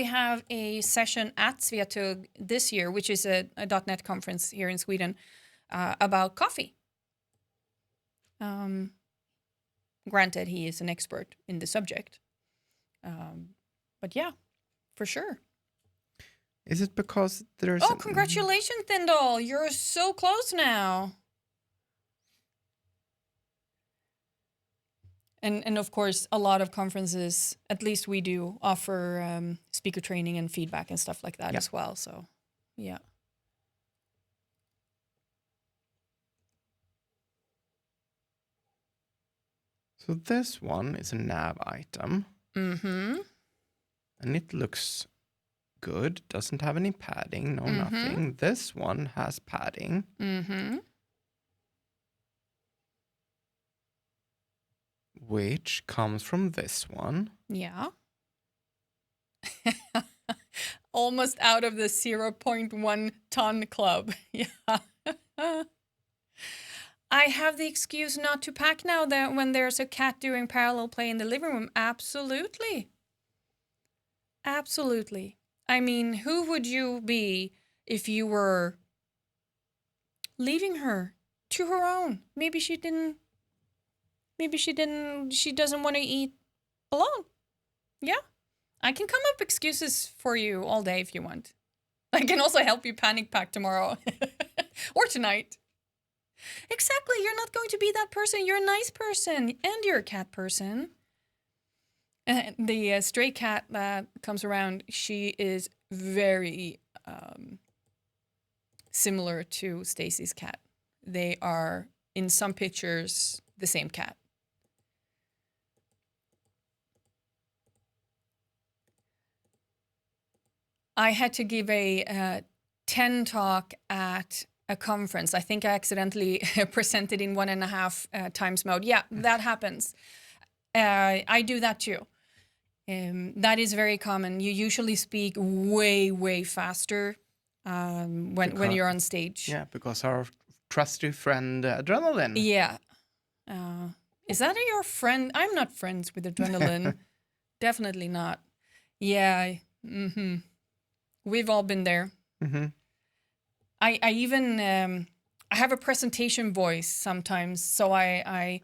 have a session at Sveatug this year, which is a .NET conference here in Sweden, about coffee. Granted, he is an expert in the subject. But yeah, for sure. Is it because there's... Oh, congratulations, Thindal. You're so close now. And of course, a lot of conferences, at least we do, offer speaker training and feedback and stuff like that as well. So, yeah. So this one is a nav item. Mm-hmm. And it looks good. Doesn't have any padding, nothing. This one has padding. Mm-hmm. Which comes from this one. Yeah. Almost out of the 0.1 ton club. Yeah. I have the excuse not to pack now that when there's a cat doing parallel play in the living room. Absolutely. Absolutely. I mean, who would you be if you were leaving her to her own? Maybe she doesn't want to eat alone. Yeah. I can come up excuses for you all day if you want. I can also help you panic pack tomorrow or tonight. Exactly. You're not going to be that person. You're a nice person and you're a cat person. The stray cat that comes around, she is very similar to Stacy's cat. They are, in some pictures, the same cat. I had to give a 10 talk at a conference. I think I accidentally presented in 1.5 times mode. Yeah, that happens. I do that too. That is very common. You usually speak way, way faster when you're on stage. Yeah, because our trusty friend Adrenaline. Yeah. Is that your friend? I'm not friends with Adrenaline. Definitely not. Yeah. Mm-hmm. We've all been there. Mm-hmm. I even I have a presentation voice sometimes, so I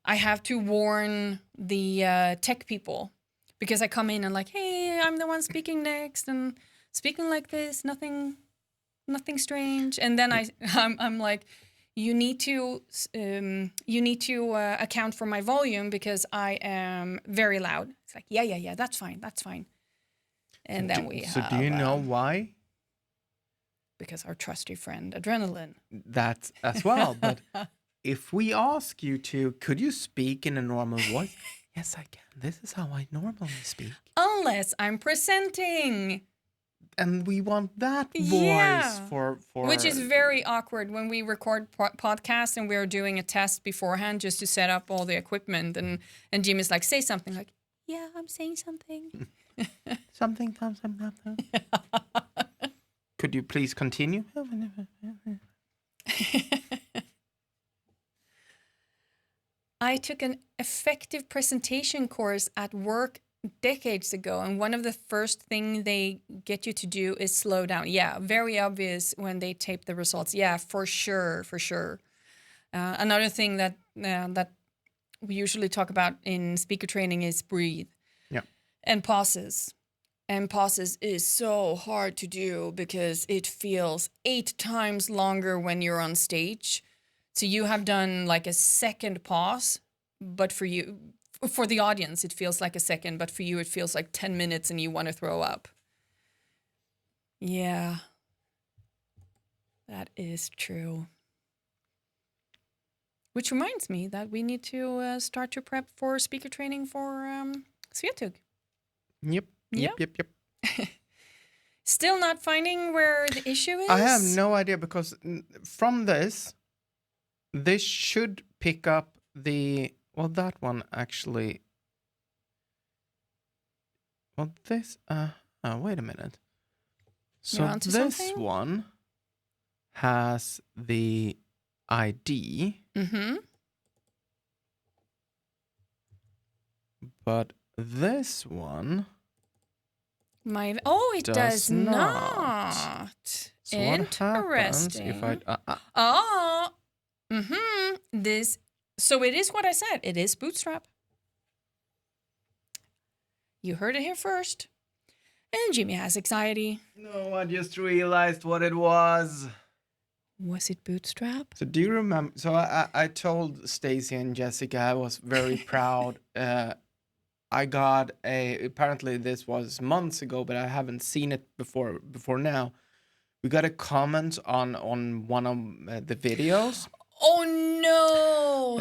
have to warn the tech people because I come in and like, hey, I'm the one speaking next and speaking like this, nothing strange, and then I'm like, you need to account for my volume because I am very loud. It's like, yeah, that's fine. And then we have. So do you know why? Because our trusty friend Adrenaline. That as well, but if we ask you to, could you speak in a normal voice? Yes, I can. This is how I normally speak. Unless I'm presenting. And we want that voice for which is very awkward when we record podcasts and we're doing a test beforehand just to set up all the equipment and Jimmy's like, say something, like, yeah, I'm saying something. something. Could you please continue? I took an effective presentation course at work decades ago, and one of the first things they get you to do is slow down. Yeah, very obvious when they tape the results. Yeah, for sure. Another thing that we usually talk about in speaker training is breathe. Yeah. And pauses. And pauses is so hard to do because it feels 8 times longer when you're on stage. So you have done like a second pause, but for the audience, it feels like a second, but for you, it feels like 10 minutes and you want to throw up. Yeah, that is true. Which reminds me that we need to start to prep for speaker training for Svetug. Yep. Still not finding where the issue is? I have no idea because from this should pick up that one actually. Well, this, wait a minute. So this something? one has the ID. Mm-hmm. But this one it does not. So what happens if I So it is what I said. It is Bootstrap. You heard it here first. And Jimmy has anxiety. No, I just realized what it was. Was it Bootstrap? So do you remember? So I told Stacy and Jessica I was very proud. I got apparently this was months ago, but I haven't seen it before now. We got a comment on one of the videos. Oh no!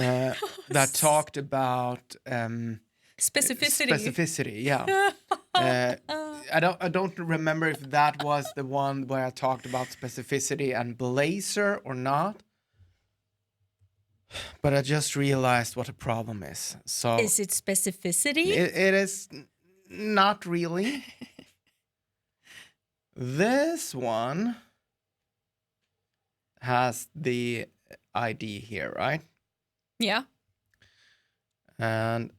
That talked about specificity. Specificity, yeah. I don't remember if that was the one where I talked about specificity and Blazor or not. But I just realized what the problem is. So is it specificity? It is not really. This one has the ID here, right? Yeah. And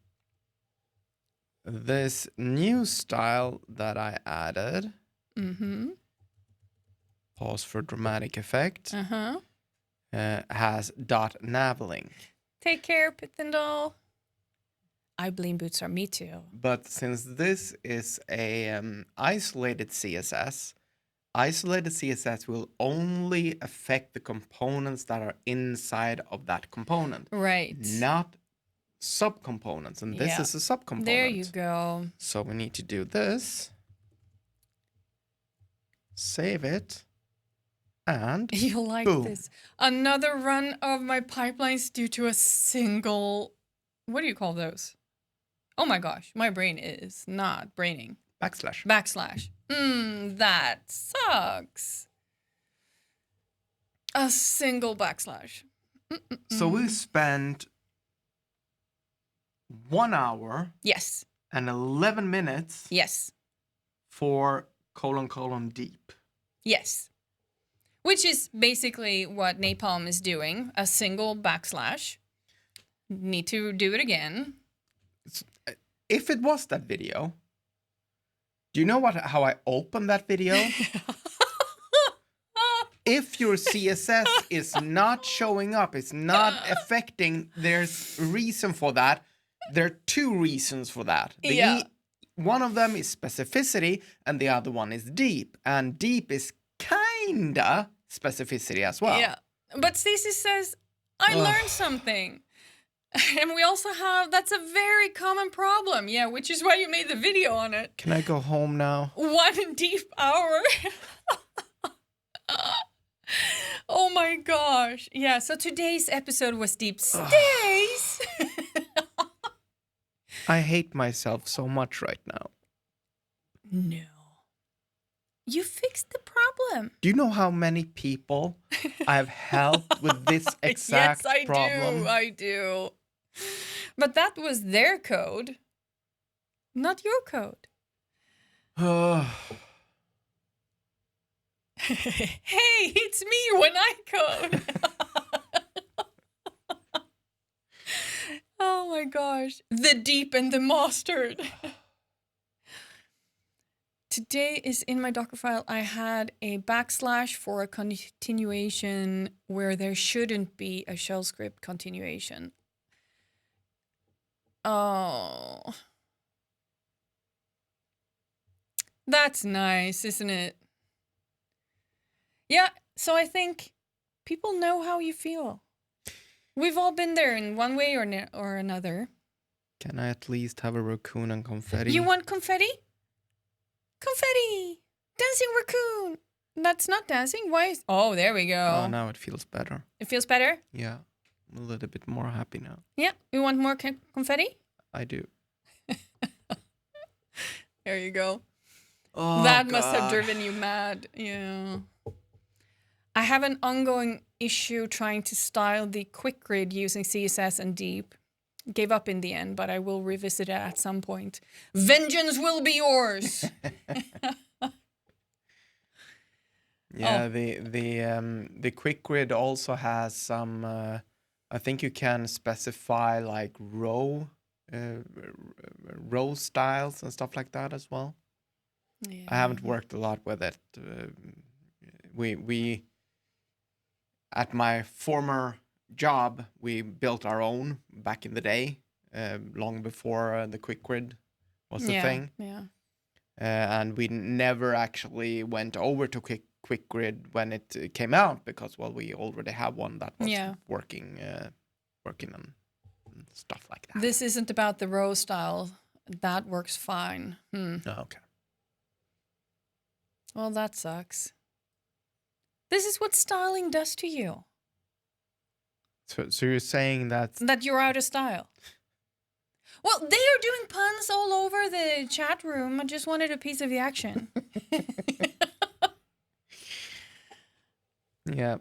this new style that I added, pause for dramatic effect, has .navlink. Take care, Pithendall. I blame Bootstrap. Me too. But since this is a isolated CSS will only affect the components that are inside of that component. Right. Not subcomponents. And this is a subcomponent. There you go. So we need to do this. Save it. And you'll like boom. This. Another run of my pipelines due to a single, what do you call those? Oh my gosh, my brain is not braining. backslash. Backslash. That sucks. A single backslash. So we spent 1 hour Yes. and 11 minutes Yes. for : deep. Yes. Which is basically what Napalm is doing. A single backslash. Need to do it again. If it was that video, do you know how I opened that video? If your CSS is not showing up, it's not affecting, there's a reason for that. There are two reasons for that. One of them is specificity and the other one is deep. And deep is kinda specificity as well. Yeah. But Stacey says, I learned something. And we also have, that's a very common problem. Yeah, which is why you made the video on it. Can I go home now? 1 deep hour. Oh my gosh. Yeah, so today's episode was Deep Stace. I hate myself so much right now. No. You fixed the problem. Do you know how many people I've helped with this exact problem? Yes, I do. But that was their code, not your code. Hey, it's me when I code. Oh my gosh. The deep and the mustard. Today is in my Docker file. I had a backslash for a continuation where there shouldn't be a shell script continuation. Oh. That's nice, isn't it? Yeah, so I think people know how you feel. We've all been there in one way or another. Can I at least have a raccoon and confetti? You want confetti? Confetti! Dancing raccoon! That's not dancing. Why is... Oh, there we go. Oh, now it feels better. It feels better? Yeah, I'm a little bit more happy now. Yeah, you want more confetti? I do. There you go. Oh, that must have driven you mad. Yeah. I have an ongoing issue trying to style the quick grid using CSS and deep. Gave up in the end, but I will revisit it at some point. Vengeance will be yours. Yeah, the quick grid also has some. I think you can specify like row styles and stuff like that as well. Yeah. I haven't worked a lot with it. We at my former job, we built our own back in the day, long before the quick grid was a thing. Yeah. And we never actually went over to quick grid when it came out because, well, we already have one that was working on stuff like that. This isn't about the row style. That works fine. Oh, okay. Well, that sucks. This is what styling does to you. So you're saying that you're out of style. Well, they are doing puns all over the chat room. I just wanted a piece of the action. Yeah.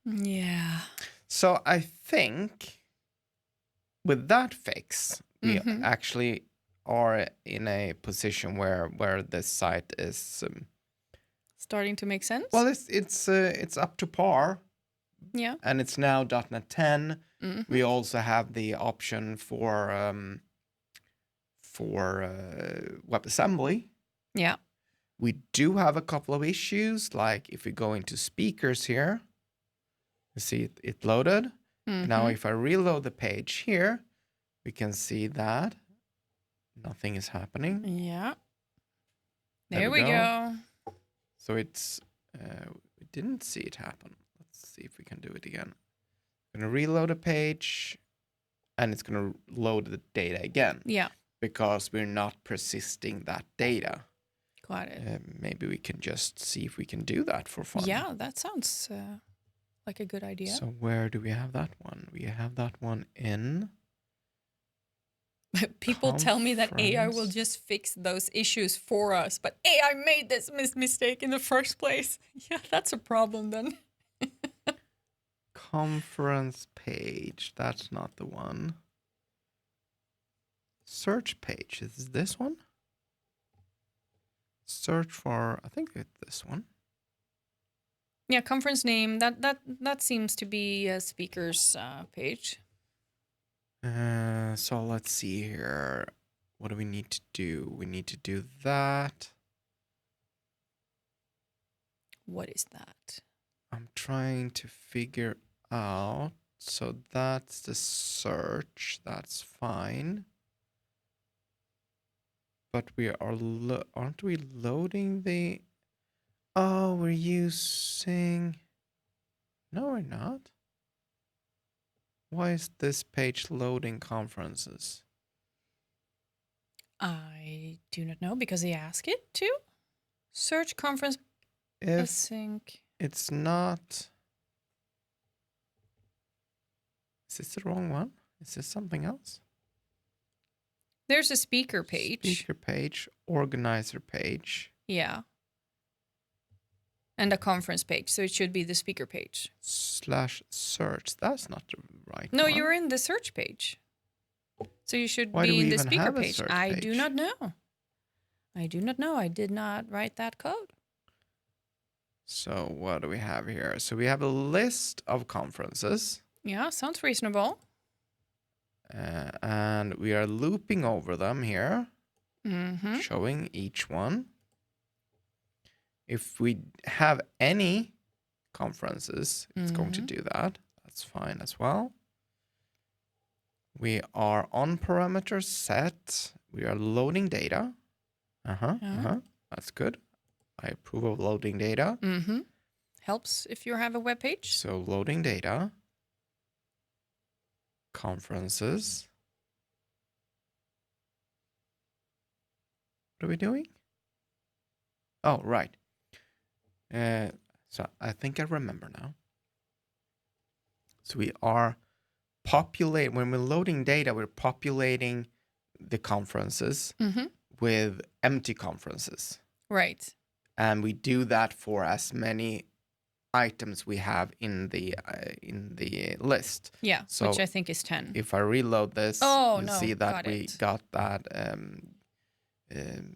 Yeah. So I think with that fix, we actually are in a position where this site is starting to make sense. Well, it's up to par. Yeah. And it's now .NET 10. We also have the option for WebAssembly. Yeah. We do have a couple of issues, like if we go into speakers here, you see it loaded. Now, if I reload the page here, we can see that nothing is happening. Yeah. There we go. So it's we didn't see it happen. Let's see if we can do it again. I'm going to reload a page, and it's going to load the data again. Yeah. Because we're not persisting that data. Got it. Maybe we can just see if we can do that for fun. Yeah, that sounds like a good idea. So where do we have that one? We have that one in People tell me that AI will Conference. just fix those issues for us, but AI made this mistake in the first place. Yeah, that's a problem then. Conference page. That's not the one. Search page. Is this one? Search for, I think it's this one. Yeah, conference name. That seems to be a speaker's page. So let's see here. What do we need to do? We need to do that. What is that? I'm trying to figure out. So that's the search. That's fine. But we are aren't we loading the? Oh, we're using. No, we're not. Why is this page loading conferences? I do not know because they ask it to. Search conference If async. it's not. Is this the wrong one? Is this something else? There's a speaker page. Speaker page, organizer page. Yeah. And a conference page, so it should be the speaker page. /search. That's not the right No, one. you're in the search page. So you should Why do be we in the even speaker have a page. search I page? do not know. I do not know. I did not write that code. So what do we have here? So we have a list of conferences. Yeah, sounds reasonable. And we are looping over them here, Mm-hmm. showing each one. If we have any conferences, it's going to do that. That's fine as well. We are on parameter set. We are loading data. That's good. I approve of loading data. Mm-hmm. Helps if you have a web page. So loading data. Conferences. What are we doing? Oh, right. So I think I remember now. So we are populating, when we're loading data, we're populating the conferences with empty conferences. Right. And we do that for as many items we have in the list. Yeah, so which I think is 10. If I reload this, you'll see that we got that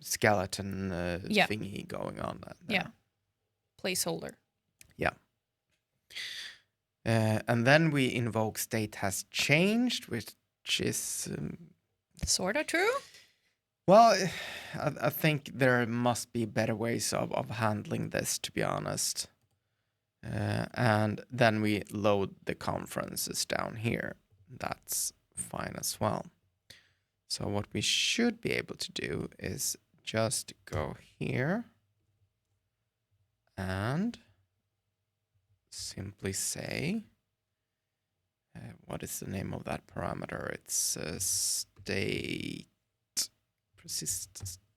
skeleton thingy going on there. Yeah. Placeholder. Yeah. And then we invoke StateHasChanged, which is sort of true. Well, I think there must be better ways of handling this, to be honest. And then we load the conferences down here. That's fine as well. So what we should be able to do is just go here and simply say, what is the name of that parameter? It's state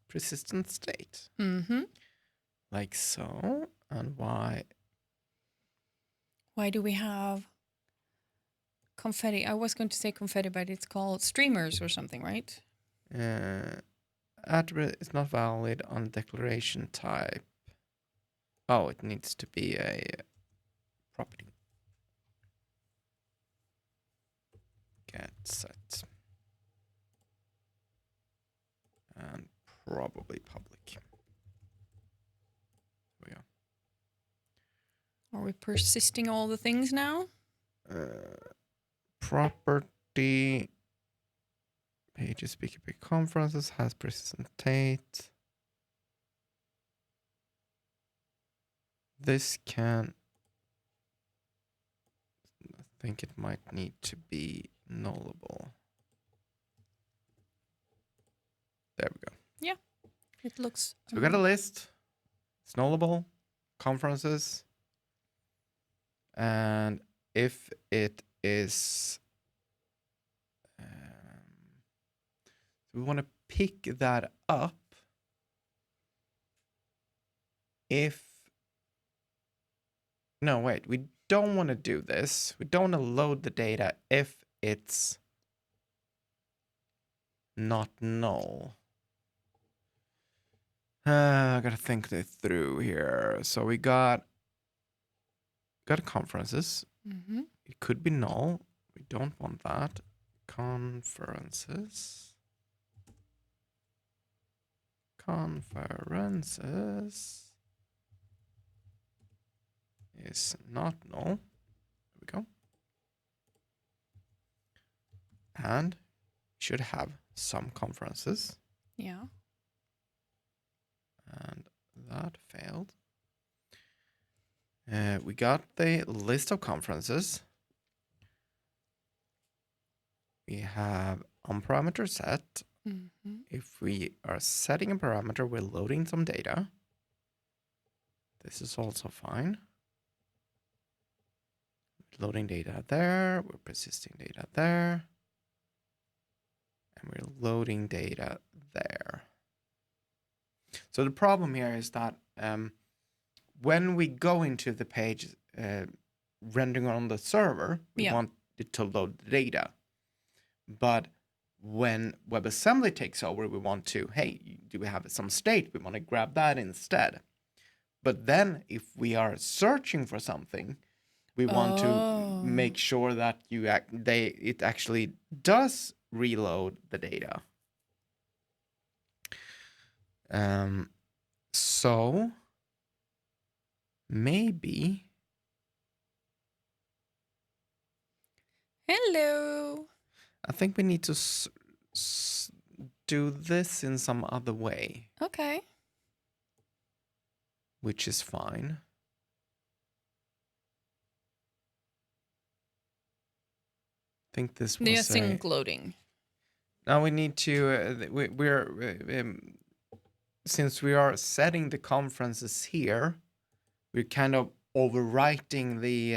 persistent state. Like so. And why do we have confetti? I was going to say confetti, but it's called streamers or something, right? Attribute is not valid on declaration type. Oh, it needs to be a property. Get set. And probably public. There we go. Are we persisting all the things now? Property. Pages, speaker big conferences, has persistent state. This can. I think it might need to be nullable. There we go. Yeah, it looks. So we got a list. It's nullable. Conferences. And if it is. We want to pick that up if. No, wait. We don't want to do this. We don't want to load the data if it's not null. I gotta think this through here. So we got conferences. Mm-hmm. It could be null. We don't want that. Conferences is not null. There we go. And should have some conferences. Yeah. And that failed. We got the list of conferences. We have onParameter set. Mm-hmm. If we are setting a parameter, we're loading some data. This is also fine. Loading data there. We're persisting data there. And we're loading data there. So the problem here is that when we go into the page rendering on the server, we want it to load the data. But when WebAssembly takes over, we want to, hey, do we have some state? We want to grab that instead. But then if we are searching for something, we want to make sure that it actually does reload the data. So maybe. Hello. I think we need to do this in some other way. Okay. Which is fine. I think this was the async loading. Now we need to. Since we are setting the conferences here, we're kind of overwriting the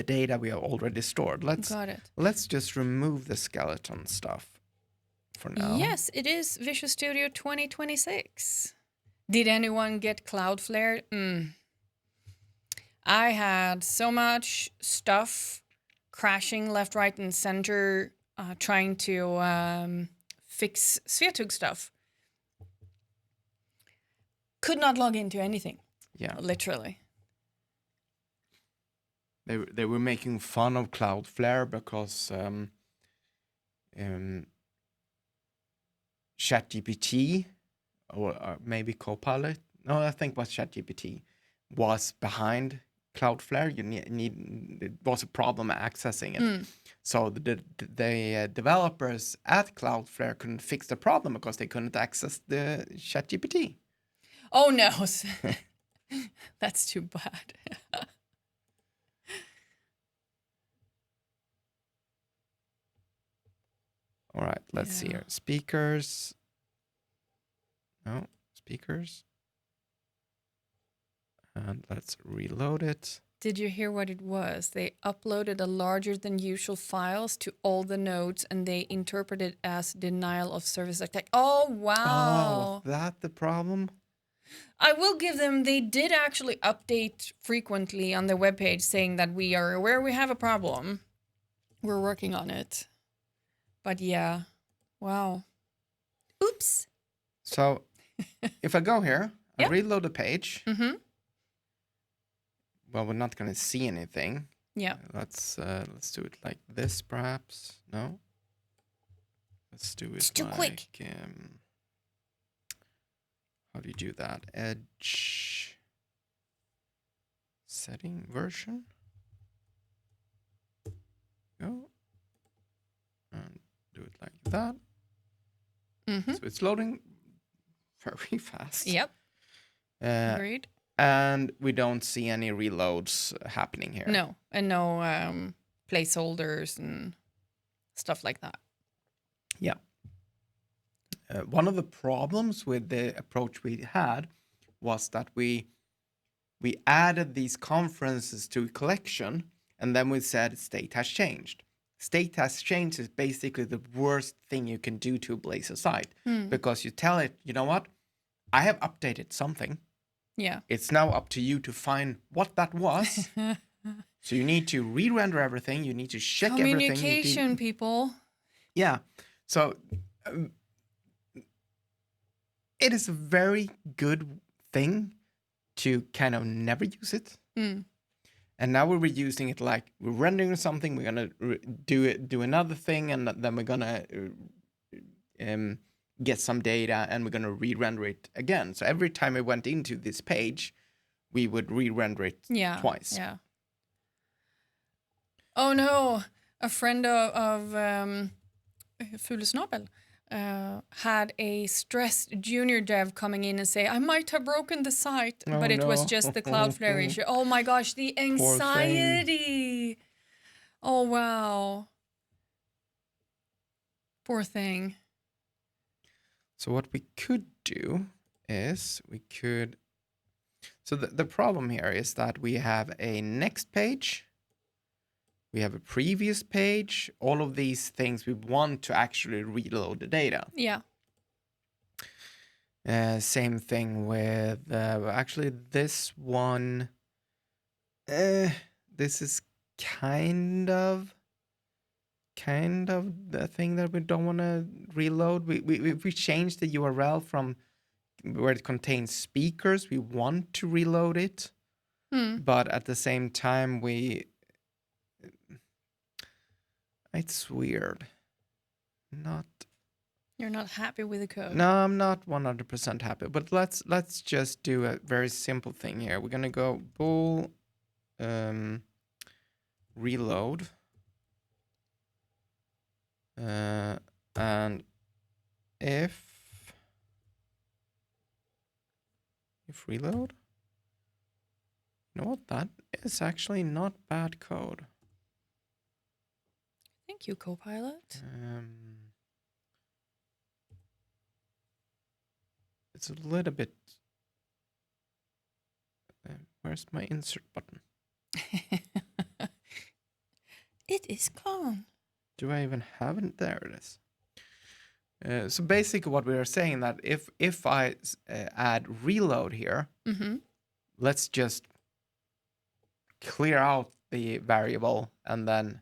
data we have already stored. Got it. Let's just remove the skeleton stuff for now. Yes, it is Visual Studio 2026. Did anyone get Cloudflare? I had so much stuff crashing left, right, and center, trying to fix Svetug stuff. Could not log into anything. Yeah, literally. They were making fun of Cloudflare because ChatGPT or maybe Copilot. No, I think it was ChatGPT was behind Cloudflare. It was a problem accessing it. So the developers at Cloudflare couldn't fix the problem because they couldn't access the ChatGPT. Oh no, that's too bad. All right, let's see here. Speakers. No, speakers. And let's reload it. Did you hear what it was? They uploaded a larger than usual files to all the nodes and they interpreted it as denial of service attack. Oh, wow. Oh, that the problem? I will give them, they did actually update frequently on their webpage saying that we are aware we have a problem. We're working on it. But yeah, wow. Oops. So if I go here, I reload the page. Mm-hmm. Well, we're not going to see anything. Yeah. Let's do it like this, perhaps. No. Let's do it. It's too quick. How do you do that? Edge setting version. Go. And do it like that. Mm-hmm. So it's loading very fast. Yep. Agreed. And we don't see any reloads happening here. No, and no placeholders and stuff like that. Yeah. One of the problems with the approach we had was that we added these conferences to a collection, and then we said state has changed. State has changed is basically the worst thing you can do to a Blazor site because you tell it, you know what? I have updated something. Yeah. It's now up to you to find what that was. So you need to re-render everything. You need to check everything. Communication, people. Yeah. So um, it is a very good thing to kind of never use it. Mm. And now we're reusing it like we're rendering something, we're gonna do another thing, and then we're gonna get some data, and we're gonna re-render it again. So every time I went into this page, we would re-render it Yeah. twice. Yeah. Oh no! A friend of Fulesnobel had a stressed junior dev coming in and say, I might have broken the site, Oh, but it was no. just the Cloudflare issue. Oh my gosh, the Poor thing. anxiety. Oh, wow. Poor thing. So what we could do is we could... So the problem here is that we have a next page, we have a previous page, all of these things we want to actually reload the data. Yeah. Same thing with actually this one. This is kind of the thing that we don't want to reload. We changed the URL from where it contains speakers. We want to reload it, but at the same time it's weird. You're not happy with the code. No, I'm not 100% happy. But let's just do a very simple thing here. We're gonna go bool reload, and if reload, you know what? That is actually not bad code. Thank you, Copilot. It's a little bit... where's my insert button? It is gone. Do I even have it? There it is. So basically what we are saying that if I add reload here, let's just clear out the variable and then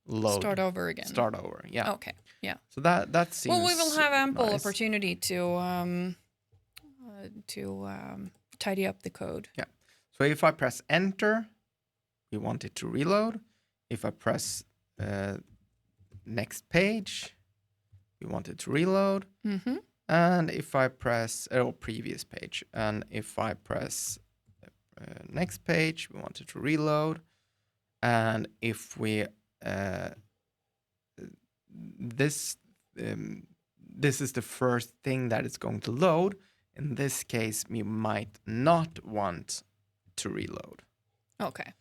load. Start over again. Start over, yeah. Okay, yeah. So that seems Well, we will have ample nice. opportunity to tidy up the code. Yeah. So if I press enter, we want it to reload. If I press next page, we want it to reload. And if I press previous page, and if I press next page, we want it to reload. And if we this is the first thing that it's going to load. In this case, we might not want to reload. Okay.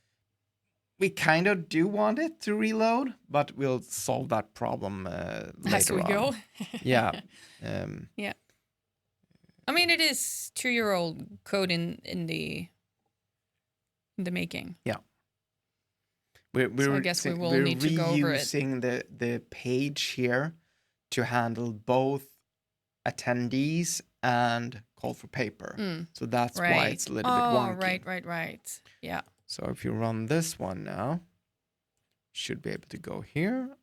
We kind of do want it to reload, but we'll solve that problem later As we on. go. Yeah. Yeah. I mean, it is 2-year-old code in the making. Yeah. So I guess we will need to go over it. We're reusing the page here to handle both attendees and call for paper. So that's why it's a little bit wonky. Right. Yeah. So if you run this one now, should be able to go here.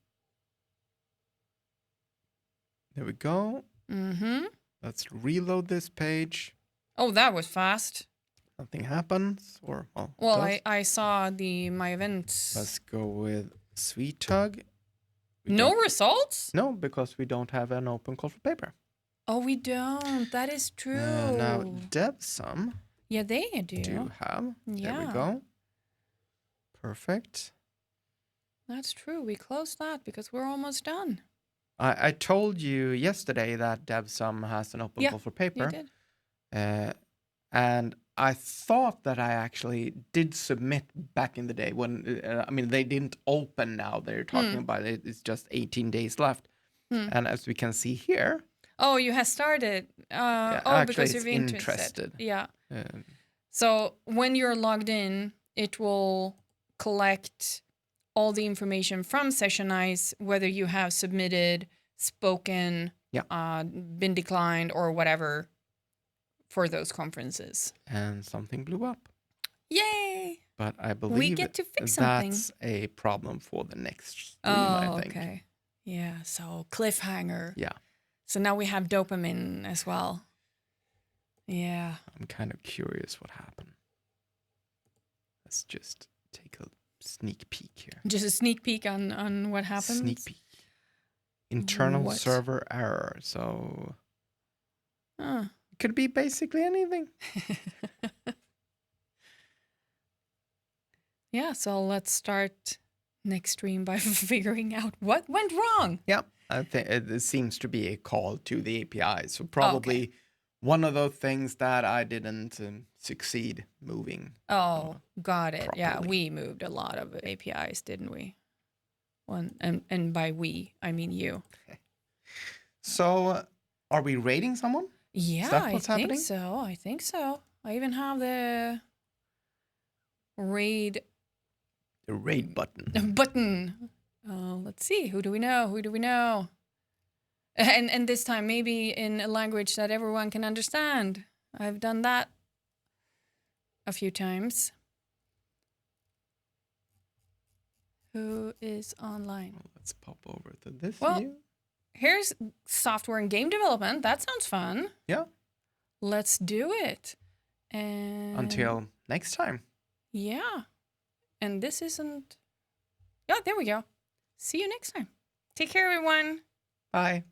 There we go. Let's reload this page. Oh, that was fast. Nothing happens, or well, I saw my events. Let's go with Sweet Hug. No results? No, because we don't have an open call for paper. Oh, we don't. That is true. Now DevSum. Yeah, they do. Do have. Yeah. There we go. Perfect. That's true. We closed that because we're almost done. I told you yesterday that DevSum has an open call for paper. You did. And I thought that I actually did submit back in the day when, they didn't open now. They're talking about it. It's just 18 days left. And as we can see here. Oh, you have started. Because you're interested. Yeah. So when you're logged in, it will collect all the information from Sessionize, whether you have submitted, spoken, been declined, or whatever for those conferences. And something blew up. Yay! But I believe we get to fix something. That's a problem for the next stream, I think. Okay. Yeah, so cliffhanger. Yeah. So now we have dopamine as well. Yeah. I'm kind of curious what happened. Let's just take a sneak peek here. Just a sneak peek on what happens. Sneak peek. Internal What? server error. So Huh. it could be basically anything. Yeah, so let's start next stream by figuring out what went wrong. Yeah, I think it seems to be a call to the API. So probably one of those things that I didn't succeed moving. Oh, got it. Yeah, properly. we moved a lot of APIs, didn't we? And by we, I mean you. So are we rating someone? Yeah, that what's I happening? think so. I think so. I even have the raid The raid button. button. Let's see. Who do we know? Who do we know? And this time maybe in a language that everyone can understand. I've done that a few times. Who is online? Well, let's pop over to this Well, view. Here's software and game development. That sounds fun. Yeah. Let's do it. And Until next time. yeah. And this isn't. Yeah, there we go. See you next time. Take care, everyone. Bye.